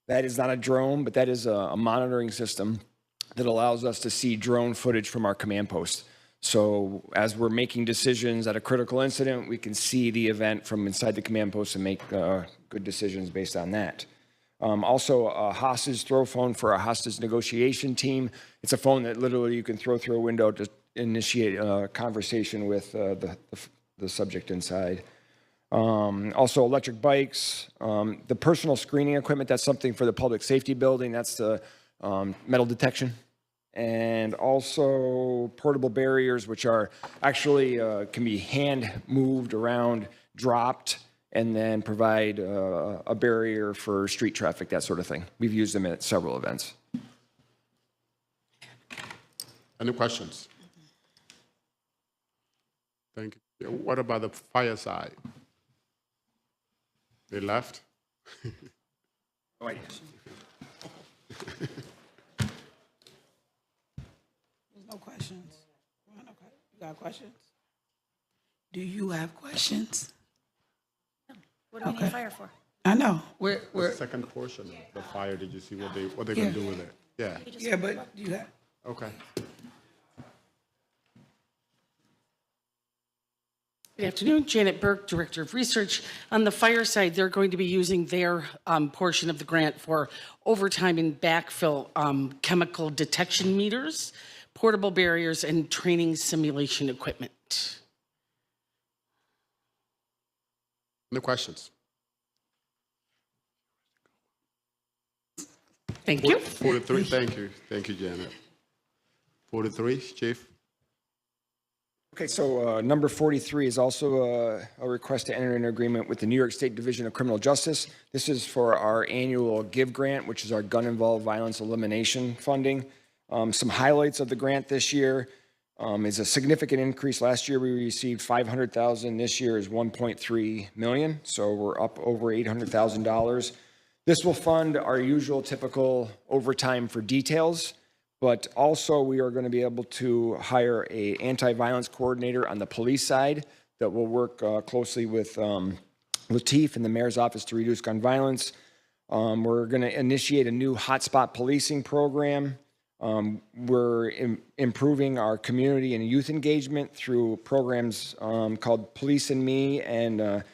That is not a drone, but that is a monitoring system that allows us to see drone footage from our command post. So as we're making decisions at a critical incident, we can see the event from inside the command post and make good decisions based on that. Also, a hostage throw phone for a hostage negotiation team. It's a phone that literally you can throw through a window to initiate a conversation with the subject inside. Also, electric bikes, the personal screening equipment, that's something for the public safety building. That's the metal detection. and also portable barriers, which are actually can be hand moved around, dropped, and then provide a barrier for street traffic, that sort of thing. We've used them at several events. Any questions? Thank you. What about the fire side? They left? Oh, No questions. You got questions? Do you have questions? What do we need Okay. fire for? I know. The second portion of the fire, did you see what they're Yeah. gonna do with it? Yeah, Yeah, but you have. okay. Good afternoon, Janet Burke, Director of Research. On the fire side, they're going to be using their portion of the grant for overtime and backfill chemical detection meters, portable barriers, and training simulation equipment. No questions? Thank you. 43, thank you. Thank you, Janet. 43, Chief? Okay, so number 43 is also a request to enter an agreement with the New York State Division of Criminal Justice. This is for our annual GIVE grant, which is our gun-involved violence elimination funding. Some highlights of the grant this year is a significant increase. Last year we received $500,000. This year is $1.3 million, so we're up over $800,000. This will fund our usual typical overtime for details, but also we are going to be able to hire an anti-violence coordinator on the police side that will work closely with Lateef and the mayor's office to reduce gun violence. We're going to initiate a new hotspot policing program. We're improving our community and youth engagement through programs called Police and Me and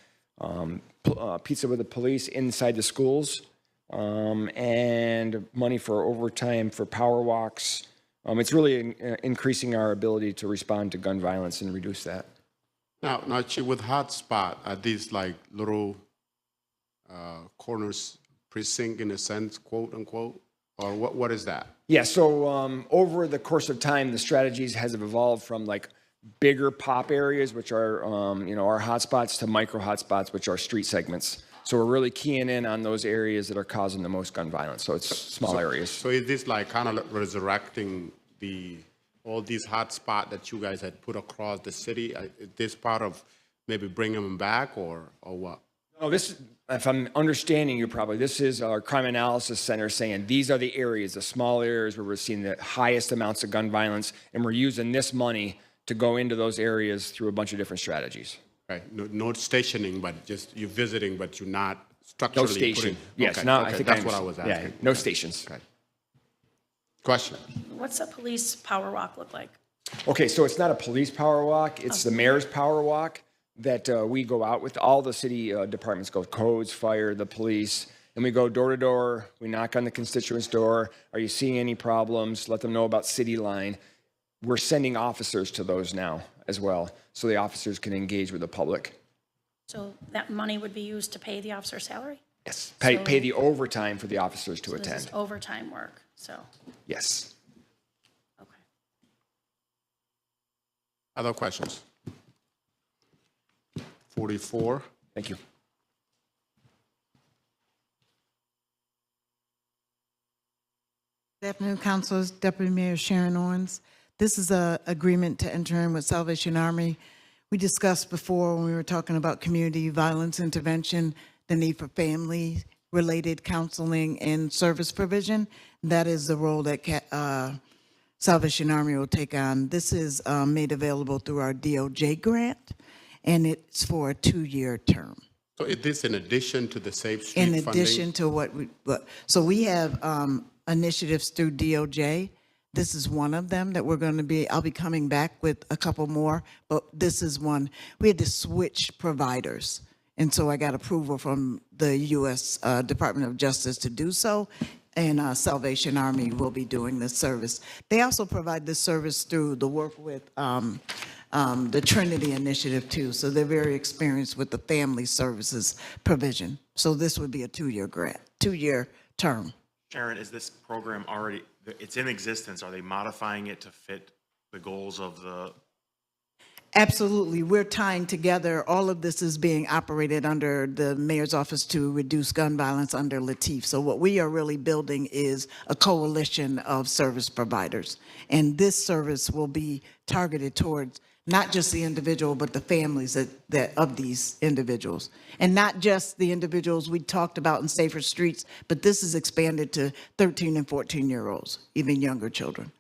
Pizza with the Police inside the schools. And money for overtime for power walks. It's really increasing our ability to respond to gun violence and reduce that. Now, Chief, with hotspot, are these like little corners precinct in a sense, quote unquote, or what is that? Yeah, so over the course of time, the strategies has evolved from like bigger pop areas, which are our hotspots, to micro hotspots, which are street segments. So we're really keying in on those areas that are causing the most gun violence. So it's small areas. So is this like kind of resurrecting all these hotspot that you guys had put across the city? Is this part of maybe bringing them back or what? No, this, if I'm understanding you properly, this is our crime analysis center saying these are the areas, the small areas where we're seeing the highest amounts of gun violence, and we're using this money to go into those areas through a bunch of different strategies. Right, no stationing, but just you're visiting, but you're not structurally No station. putting. Yes, okay, no, okay, I think that's what I was yeah, asking. no stations. Okay. Question. What's a police power walk look like? Okay, so it's not a police power walk, it's the mayor's power walk that we go out with. All the city departments go, codes, fire, the police, and we go door to door, we knock on the constituent's door. Are you seeing any problems? Let them know about City Line. We're sending officers to those now as well, so the officers can engage with the public. So that money would be used to pay the officer's salary? Yes, pay the overtime for the officers to So this attend. is overtime work, so, Yes. okay. Other questions? 44. Thank you. Good afternoon, councilors. Deputy Mayor Sharon Owens. This is an agreement to enter in with Salvation Army. We discussed before when we were talking about community violence intervention, the need for family-related counseling and service provision. That is the role that Salvation Army will take on. This is made available through our DOJ grant, and it's for a 2-year term. So is this in addition to the Safe Street In funding? addition to so we have initiatives through DOJ. This is one of them that I'll be coming back with a couple more, but this is one. We had to switch providers. And so I got approval from the U.S. Department of Justice to do so, and Salvation Army will be doing this service. They also provide this service through the work with the Trinity Initiative too, so they're very experienced with the family services provision. So this would be a 2-year grant, 2-year term. Sharon, is this program already, it's in existence. Are they modifying it to fit the goals of the? Absolutely. We're tying together, all of this is being operated under the mayor's office to reduce gun violence under Latif. So what we are really building is a coalition of service providers. And this service will be targeted towards not just the individual, but the families of these individuals. And not just the individuals we talked about in Safer Streets, but this is expanded to 13 and 14-year-olds, even younger children.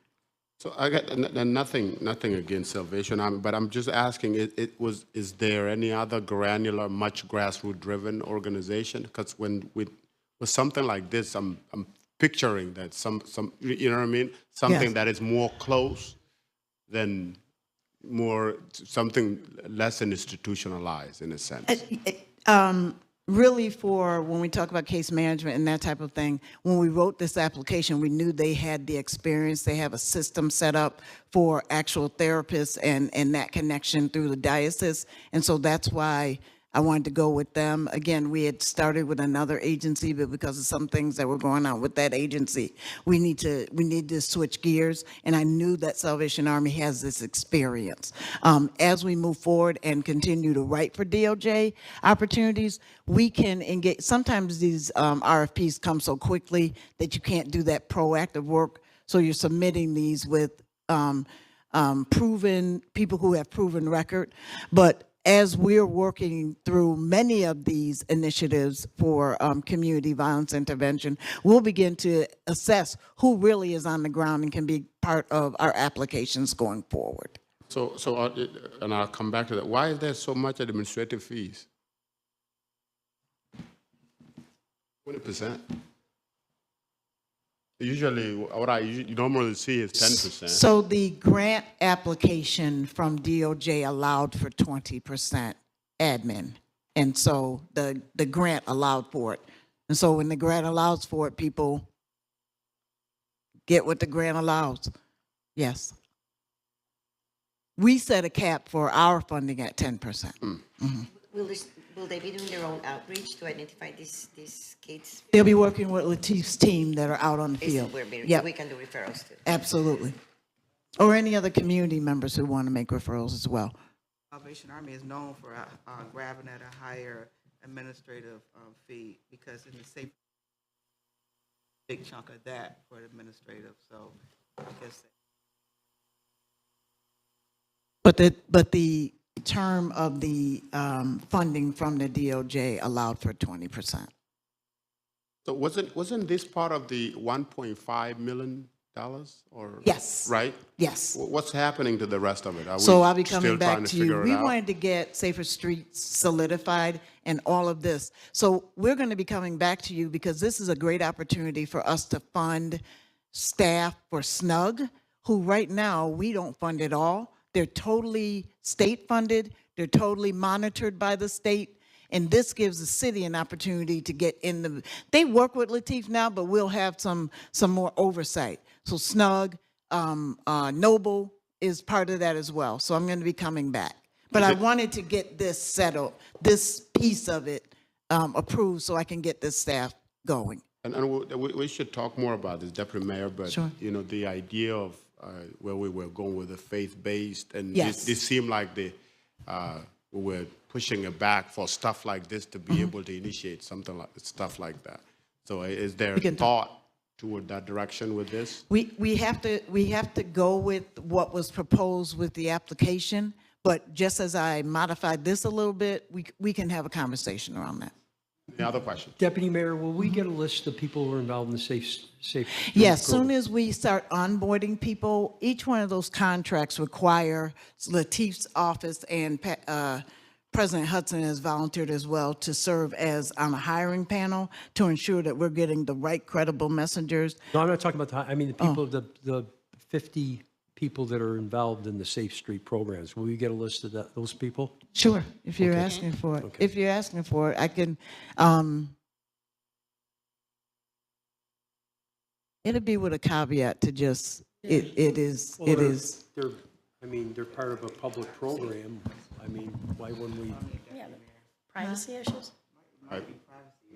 So I got nothing against Salvation Army, but I'm just asking, is there any other granular, much grassroots-driven organization? Because with something like this, I'm picturing that some you know what I mean? Something Yes. that is more close than something less institutionalized in a sense. Really, for when we talk about case management and that type of thing, when we wrote this application, we knew they had the experience. They have a system set up for actual therapists and that connection through the diocese. And so that's why I wanted to go with them. Again, we had started with another agency, but because of some things that were going on with that agency, we need to switch gears. And I knew that Salvation Army has this experience. As we move forward and continue to write for DOJ opportunities, we can engage. Sometimes these RFPs come so quickly that you can't do that proactive work. So you're submitting these with proven people who have proven record, but as we're working through many of these initiatives for community violence intervention, we'll begin to assess who really is on the ground and can be part of our applications going forward. So and I'll come back to that. Why is there so much administrative fees? 20%. Usually, what I normally see is 10%. So the grant application from DOJ allowed for 20% admin. And so the grant allowed for it. And so when the grant allows for it, people get what the grant allows. Yes. We set a cap for our funding at 10%. Mhm. Will they be doing their own outreach to identify these kids? They'll be working with Latif's team that are out on the field. Yep. We can do referrals too. Absolutely. Or any other community members who want to make referrals as well. Salvation Army is known for grabbing at a higher administrative fee because in the safe big chunk of that for administrative. So I guess. But the term of the funding from the DOJ allowed for 20%. So wasn't this part of the $1.5 million or? Yes. Right? Yes. What's happening to the rest of it? Are So we I'll be coming still back trying to you. figure it We out? wanted to get Safer Streets solidified and all of this. So we're going to be coming back to you because this is a great opportunity for us to fund staff for SNUG, who right now we don't fund at all. They're totally state funded. They're totally monitored by the state. And this gives the city an opportunity to get in the, they work with Latif now, but we'll have some more oversight. So SNUG, Noble is part of that as well. So I'm going to be coming back. But I wanted to get this settled, this piece of it approved so I can get this staff going. And we should talk more about this, Deputy Mayor, but Sure. you know, the idea of where we were going with the faith-based, and Yes. this seemed like we were pushing it back for stuff like this to be able to initiate stuff like that. So is there thought toward that direction with this? We have to go with what was proposed with the application, but just as I modified this a little bit, we can have a conversation around that. Any other questions? Deputy Mayor, will we get a list of people who are involved in the safe? Yes, soon as we start onboarding people, each one of those contracts require Latif's office and President Hudson has volunteered as well to serve as on a hiring panel to ensure that we're getting the right credible messengers. No, I'm not talking about the people, the 50 people that are involved in the Safe Street programs. Will we get a list of those people? Sure, if you're Okay. asking for it. Okay. If you're asking for it, I can, it'll be with a caveat to just, it is. They're part of a public program. I mean, why wouldn't we? Yeah, privacy issues.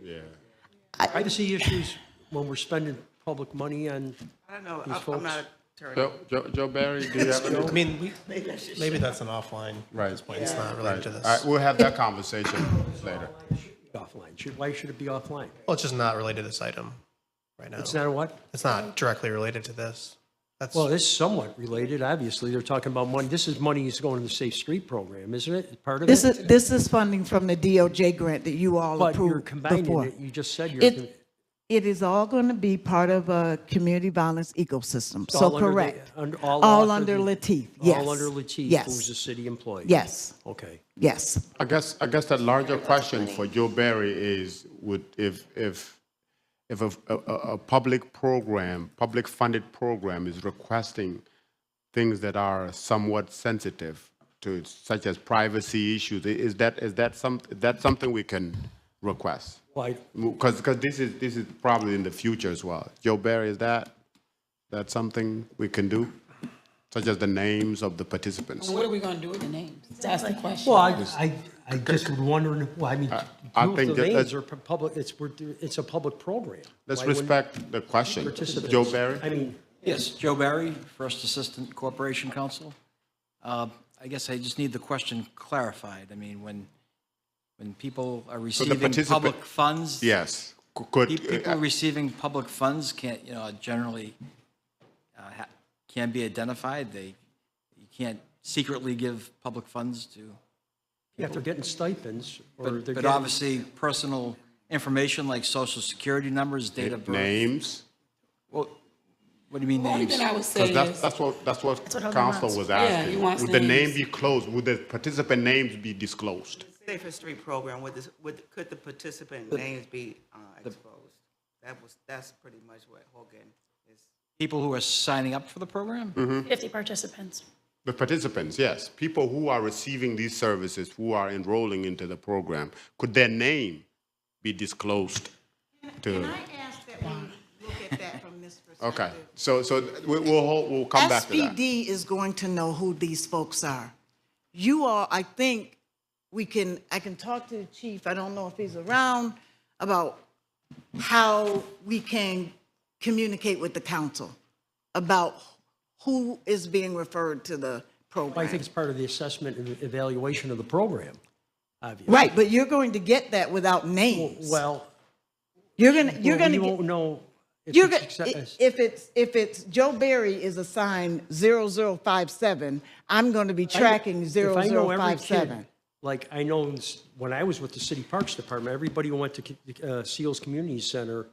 Yeah. Privacy issues when we're spending public money on I don't know, these I'm folks? not an attorney. Joe Barry, do you have any? I mean, maybe that's an offline Right. at this point. It's not related to this. All right, we'll have that conversation later. Offline. Why should it be offline? Well, it's just not related to this item right now. It's not a what? It's not directly related to this. That's, Well, it's somewhat related, obviously. They're talking about money. This is money that's going to the Safe Street program, isn't it? Part of This it? is, this is funding from the DOJ grant that you all But you're approved combining before. it. You just said you're. It is all going to be part of a community violence ecosystem. It's So all under the- correct. all All off of under the- Lateef, yes. All under Lateef, Yes. who's a city employee. Yes. Okay. Yes. I guess that larger question for Joe Barry is, if a public program, public funded program is requesting things that are somewhat sensitive to, such as privacy issues, is that something we can request? Why? Because this is probably in the future as well. Joe Barry, is that something we can do, such as the names of the participants? What are we going to do with the names? That's the question. Well, I just would wonder, well, I mean, I both think of that- names are public, it's a public program. Let's Why wouldn't respect the question. participants- Joe Barry? I mean, Yes, Joe Barry, First Assistant Corporation Counsel. I guess I just need the question clarified. I mean, when people are receiving public funds. Yes. People receiving public funds can't, generally can be identified. You can't secretly give public funds to. yeah, if they're getting stipends or they're But getting. obviously, personal information like social security numbers, date of birth. Names? Well, what do you mean The only names? thing I would say is. That's what Hogan council wants. was Yeah, he asking. wants Would the name names. be closed? Would the participant names be disclosed? Safer Street program, could the participant names be exposed? That's pretty much what Hogan is. People who are signing up for the program? 50 participants. The participants, yes. People who are receiving these services, who are enrolling into the program, could their name be disclosed to? Can I ask that we look at that from this perspective? Okay, so we'll come back to that. SPD is going to know who these folks are. You all, I think I can talk to the chief, I don't know if he's around, about how we can communicate with the council about who is being referred to the program. I think it's part of the assessment and evaluation of the program, obviously. Right, but you're going to get that without names. Well. You're gonna well, get. You won't know. You're gonna, if it's Joe Barry is assigned 0057, I'm going to be tracking If I know every kid, 0057. like I know when I was with the City Parks Department, everybody who went to Seals Community Center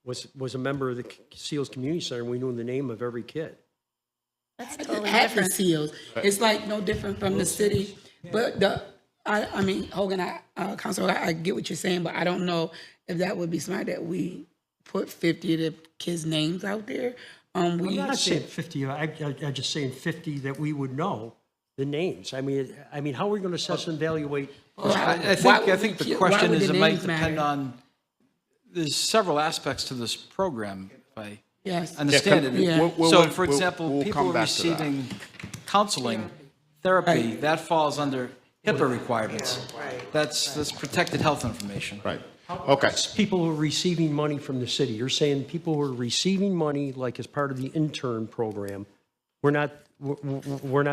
was a member of the Seals Community Center, and we knew the name of every kid. That's totally At the different. seals. It's like no different from the city, but I mean, Hogan, Council, I get what you're saying, but I don't know if that would be smart that we put 50 of the kids' names out there. I'm not saying 50, I'm just saying 50 that we would know the names. I mean, how are we going to assess and evaluate? I think the question is, it might depend on, there's several aspects to this program, if I understand it. Yeah. So, for example, we'll people come back to that. receiving counseling, therapy, that falls under HIPAA requirements. That's protected health information. Right. Okay. People who are receiving money from the city. You're saying people who are receiving money, like as part of the intern program, we're not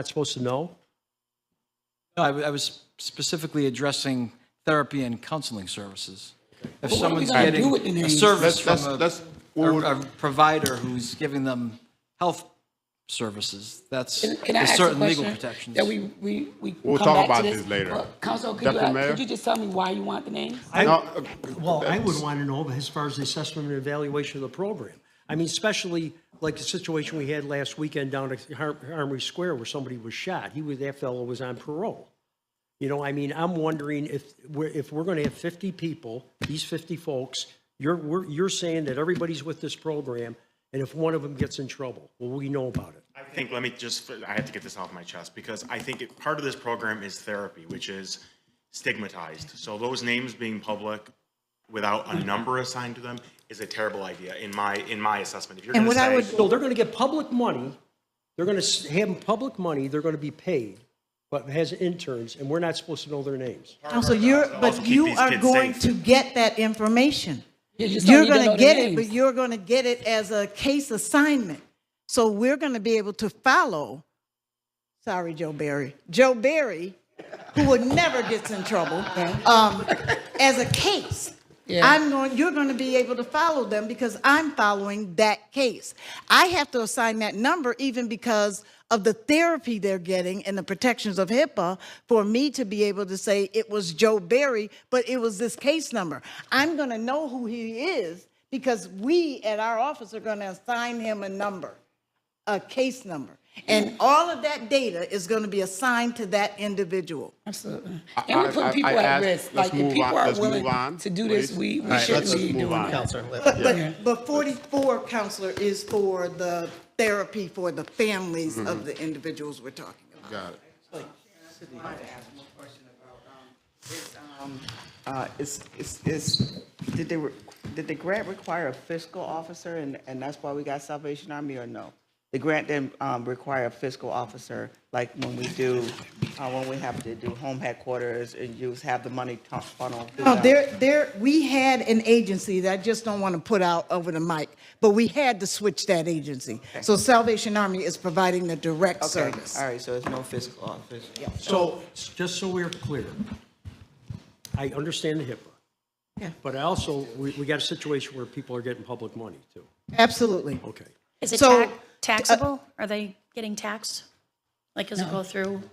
supposed to know? No, I was specifically addressing therapy and counseling services. If But what are we someone's gonna do getting with the a names? service from Let's- a provider who's giving them health services, that's Can I there's ask certain a legal question protections. that we We'll come talk back to about this later. Council, Deputy Mayor? could you just tell me why you want the names? Well, I would want to know as far as the assessment and evaluation of the program. I mean, especially like the situation we had last weekend down at Armory Square where somebody was shot. That fellow was on parole. You know, I mean, I'm wondering if we're going to have 50 people, these 50 folks, you're saying that everybody's with this program, and if one of them gets in trouble, will we know about it? I think, I have to get this off my chest, because I think part of this program is therapy, which is stigmatized. So those names being public without a number assigned to them is a terrible idea in my assessment. If you're going to say. No, they're going to get public money, they're going to have public money, they're going to be paid, but has interns, and we're not supposed to know their names. So you are going to get that information. don't going need to to know get the it, but names. you're going to get it as a case assignment. So we're going to be able to follow, sorry, Joe Barry, who would never gets in trouble, as a case. Yeah. You're going to be able to follow them because I'm following that case. I have to assign that number even because of the therapy they're getting and the protections of HIPAA for me to be able to say it was Joe Barry, but it was this case number. I'm going to know who he is because we at our office are going to assign him a number, a case number. And all of that data is going to be assigned to that individual. Absolutely. And we're putting people at risk. Like, if people are willing to do this, we shouldn't be doing that. But 44, Counselor, is for the therapy for the families of the individuals we're talking about. Got it. Did the grant require a fiscal officer, and that's why we got Salvation Army, or no? The grant didn't require a fiscal officer, like when we do, when we have to do home headquarters and have the money funneled through No, them. we had an agency that I just don't want to put out over the mic, but we had to switch that agency. So Salvation Army is providing the direct service. All right, so there's no fiscal officer. So, just so we're clear, I understand the HIPAA. Yeah. But I also, we got a situation where people are getting public money too. Absolutely. Okay. Is it So, taxable? Are they getting taxed? Like, does it go through?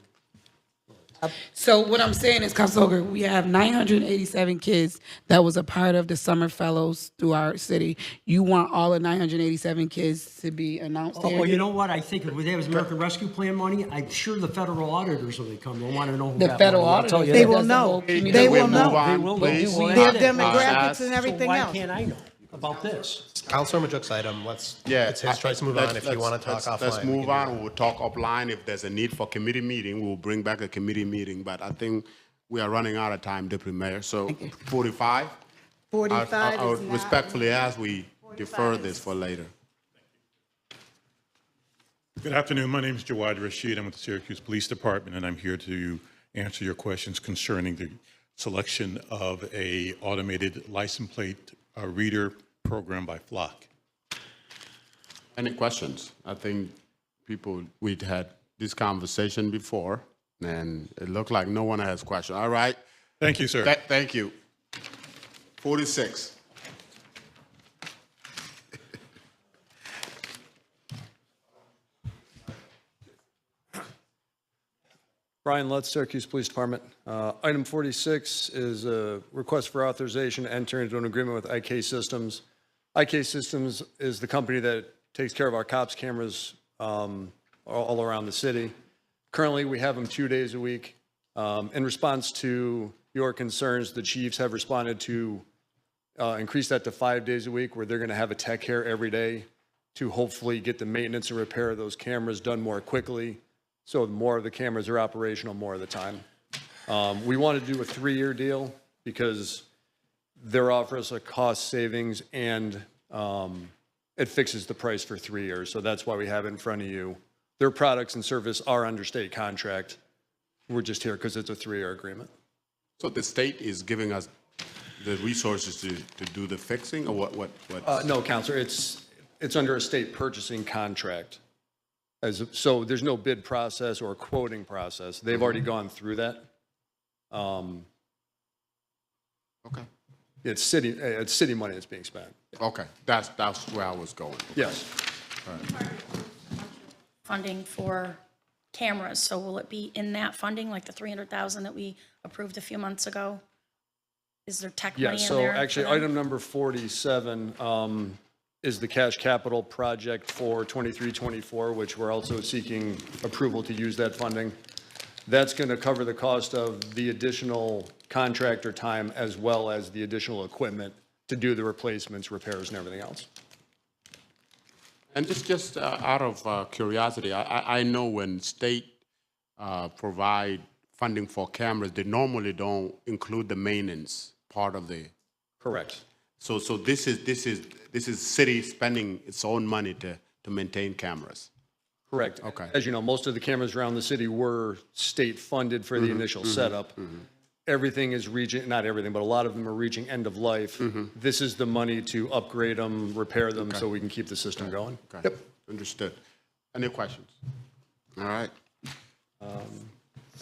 So what I'm saying is, Councilor, we have 987 kids that was a part of the summer fellows through our city. You want all the 987 kids to be announced Oh, here? well, you know what? I think if that was American Rescue Plan money, I'm sure the federal auditors when they come, they'll want to know who The got federal money. I'll tell auditors, you They that. will know. They will know. They will know. Please. Do we Their have that? demographics and everything So why else. can't I know about this? Counselor Majuk's item, it's his choice to move on if you want to talk offline. Let's we move can do on. We'll talk offline. If there's a need for committee meeting, we'll bring back a committee meeting. But I think we are running out of time, Deputy Mayor. So 45? 45 I would is not- respectfully ask we defer this for later. Good afternoon. My name is Jawad Rashid. I'm with the Syracuse Police Department, and I'm here to answer your questions concerning the selection of a automated license plate reader program by Flock. Any questions? I think we'd had this conversation before, and it looked like no one has questions. All right. Thank you, sir. Thank you. 46. Brian Lutz, Syracuse Police Department. Item 46 is a request for authorization to enter into an agreement with IK Systems. IK Systems is the company that takes care of our cops' cameras all around the city. Currently, we have them 2 days a week. In response to your concerns, the chiefs have responded to increase that to 5 days a week, where they're going to have a tech here every day to hopefully get the maintenance and repair of those cameras done more quickly. So more of the cameras are operational more of the time. We want to do a 3-year deal because they're offering us a cost savings and it fixes the price for 3 years. So that's why we have it in front of you. Their products and service are under state contract. We're just here because it's a 3-year agreement. So the state is giving us the resources to do the fixing, or what? No, Counselor, it's under a state purchasing contract. So there's no bid process or quoting process. They've already gone through that. Okay. It's city money that's being spent. Okay, that's where I was going. Yes. All right. Funding for cameras, so will it be in that funding, like the 300,000 that we approved a few months ago? Is there tech money in Yeah, there? so actually, item number 47 is the cash capital project for 23-24, which we're also seeking approval to use that funding. That's going to cover the cost of the additional contractor time as well as the additional equipment to do the replacements, repairs, and everything else. And just out of curiosity, I know when state provide funding for cameras, they normally don't include the maintenance part of the. Correct. So this is city spending its own money to maintain cameras. Correct. Okay. As you know, most of the cameras around the city were state funded for the initial setup. everything is reaching, not everything, but a lot of them are reaching end of life. This is the money to upgrade them, repair them, so we can keep the system going. Okay. Yep. Understood. Any questions? All right.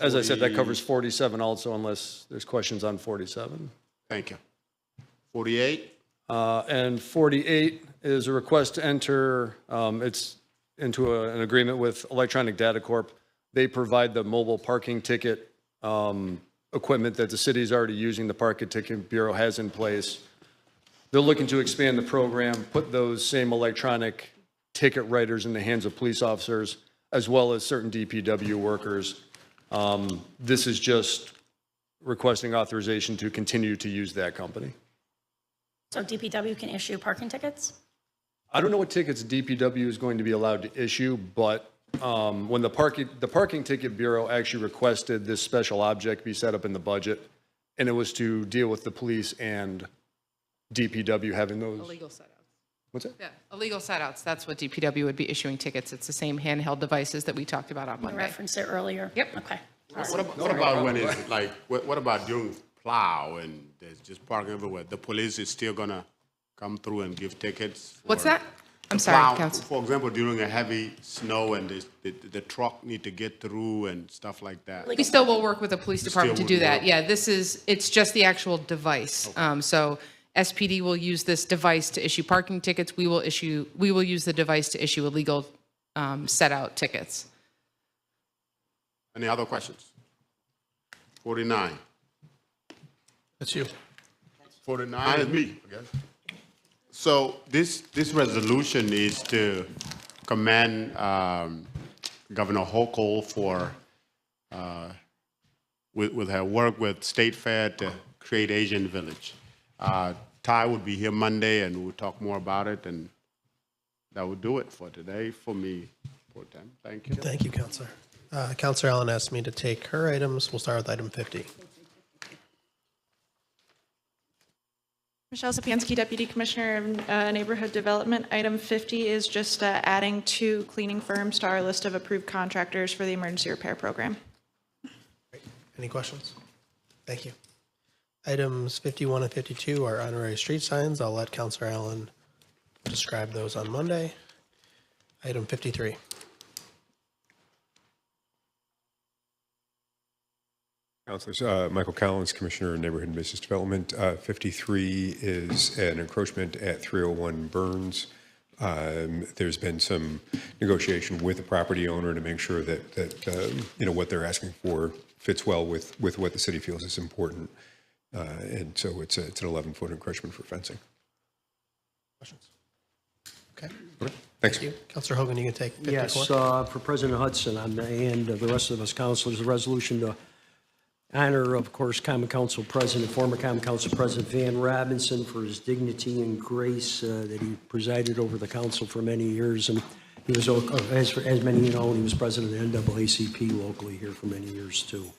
As I said, that covers 47 also, unless there's questions on 47. Thank you. 48? And 48 is a request to enter, it's into an agreement with Electronic Data Corp. They provide the mobile parking ticket equipment that the city is already using, the Parking Ticket Bureau has in place. They're looking to expand the program, put those same electronic ticket writers in the hands of police officers, as well as certain DPW workers. This is just requesting authorization to continue to use that company. So DPW can issue parking tickets? I don't know what tickets DPW is going to be allowed to issue, but when the Parking Ticket Bureau actually requested this special object be set up in the budget, and it was to deal with the police and DPW having those. Illegal setouts. What's that? Yeah, illegal setouts. That's what DPW would be issuing tickets. It's the same handheld devices that we talked about on I Monday. referenced it earlier. Yep. Okay. What about when it's like, what about during plow and there's just parking everywhere? The police is still gonna come through and give tickets? What's for that? I'm the sorry, plow? Council. For example, during a heavy snow and the truck need to get through and stuff like that. We still will work with the police department to Still do would that. work. Yeah, it's just the actual device. So SPD will use this device to issue parking tickets. We will use the device to issue illegal set out tickets. Any other questions? 49. That's you. 49 is me, I guess. So this resolution is to commend Governor Hochul for with her work with State Fair to create Asian Village. Ty would be here Monday, and we'll talk more about it, and that would do it for today for me. Thank you. Thank you, Counselor. Counselor Allen asked me to take her items. We'll start with item 50. Michelle Sapansky, Deputy Commissioner of Neighborhood Development. Item 50 is just adding 2 cleaning firms to our list of approved contractors for the emergency repair program. Any questions? Thank you. Items 51 and 52 are honorary street signs. I'll let Counselor Allen describe those on Monday. Item 53. Councilors, Michael Collins, Commissioner of Neighborhood and Business Development. 53 is an encroachment at 301 Burns. There's been some negotiation with the property owner to make sure that you know, what they're asking for fits well with what the city feels is important. And so it's an 11-foot encroachment for fencing. Questions? Okay. Thanks. Thank you. Councilor Hogan, you can take 54. Yes, for President Hudson and the rest of us councilors, the resolution to honor, of course, Common Council President, former Common Council President Van Robinson for his dignity and grace that he presided over the council for many years. And he was, as many you know, he was president of the NAACP locally here for many years, too.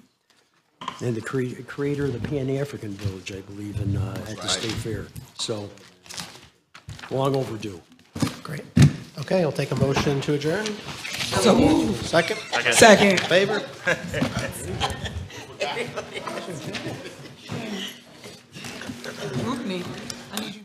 And the creator of the Pan-African Village, I believe, at the State Fair. So, long overdue. Great. Okay, I'll take a motion to adjourn. So moved. Second? Second. Favor? Group me. I need you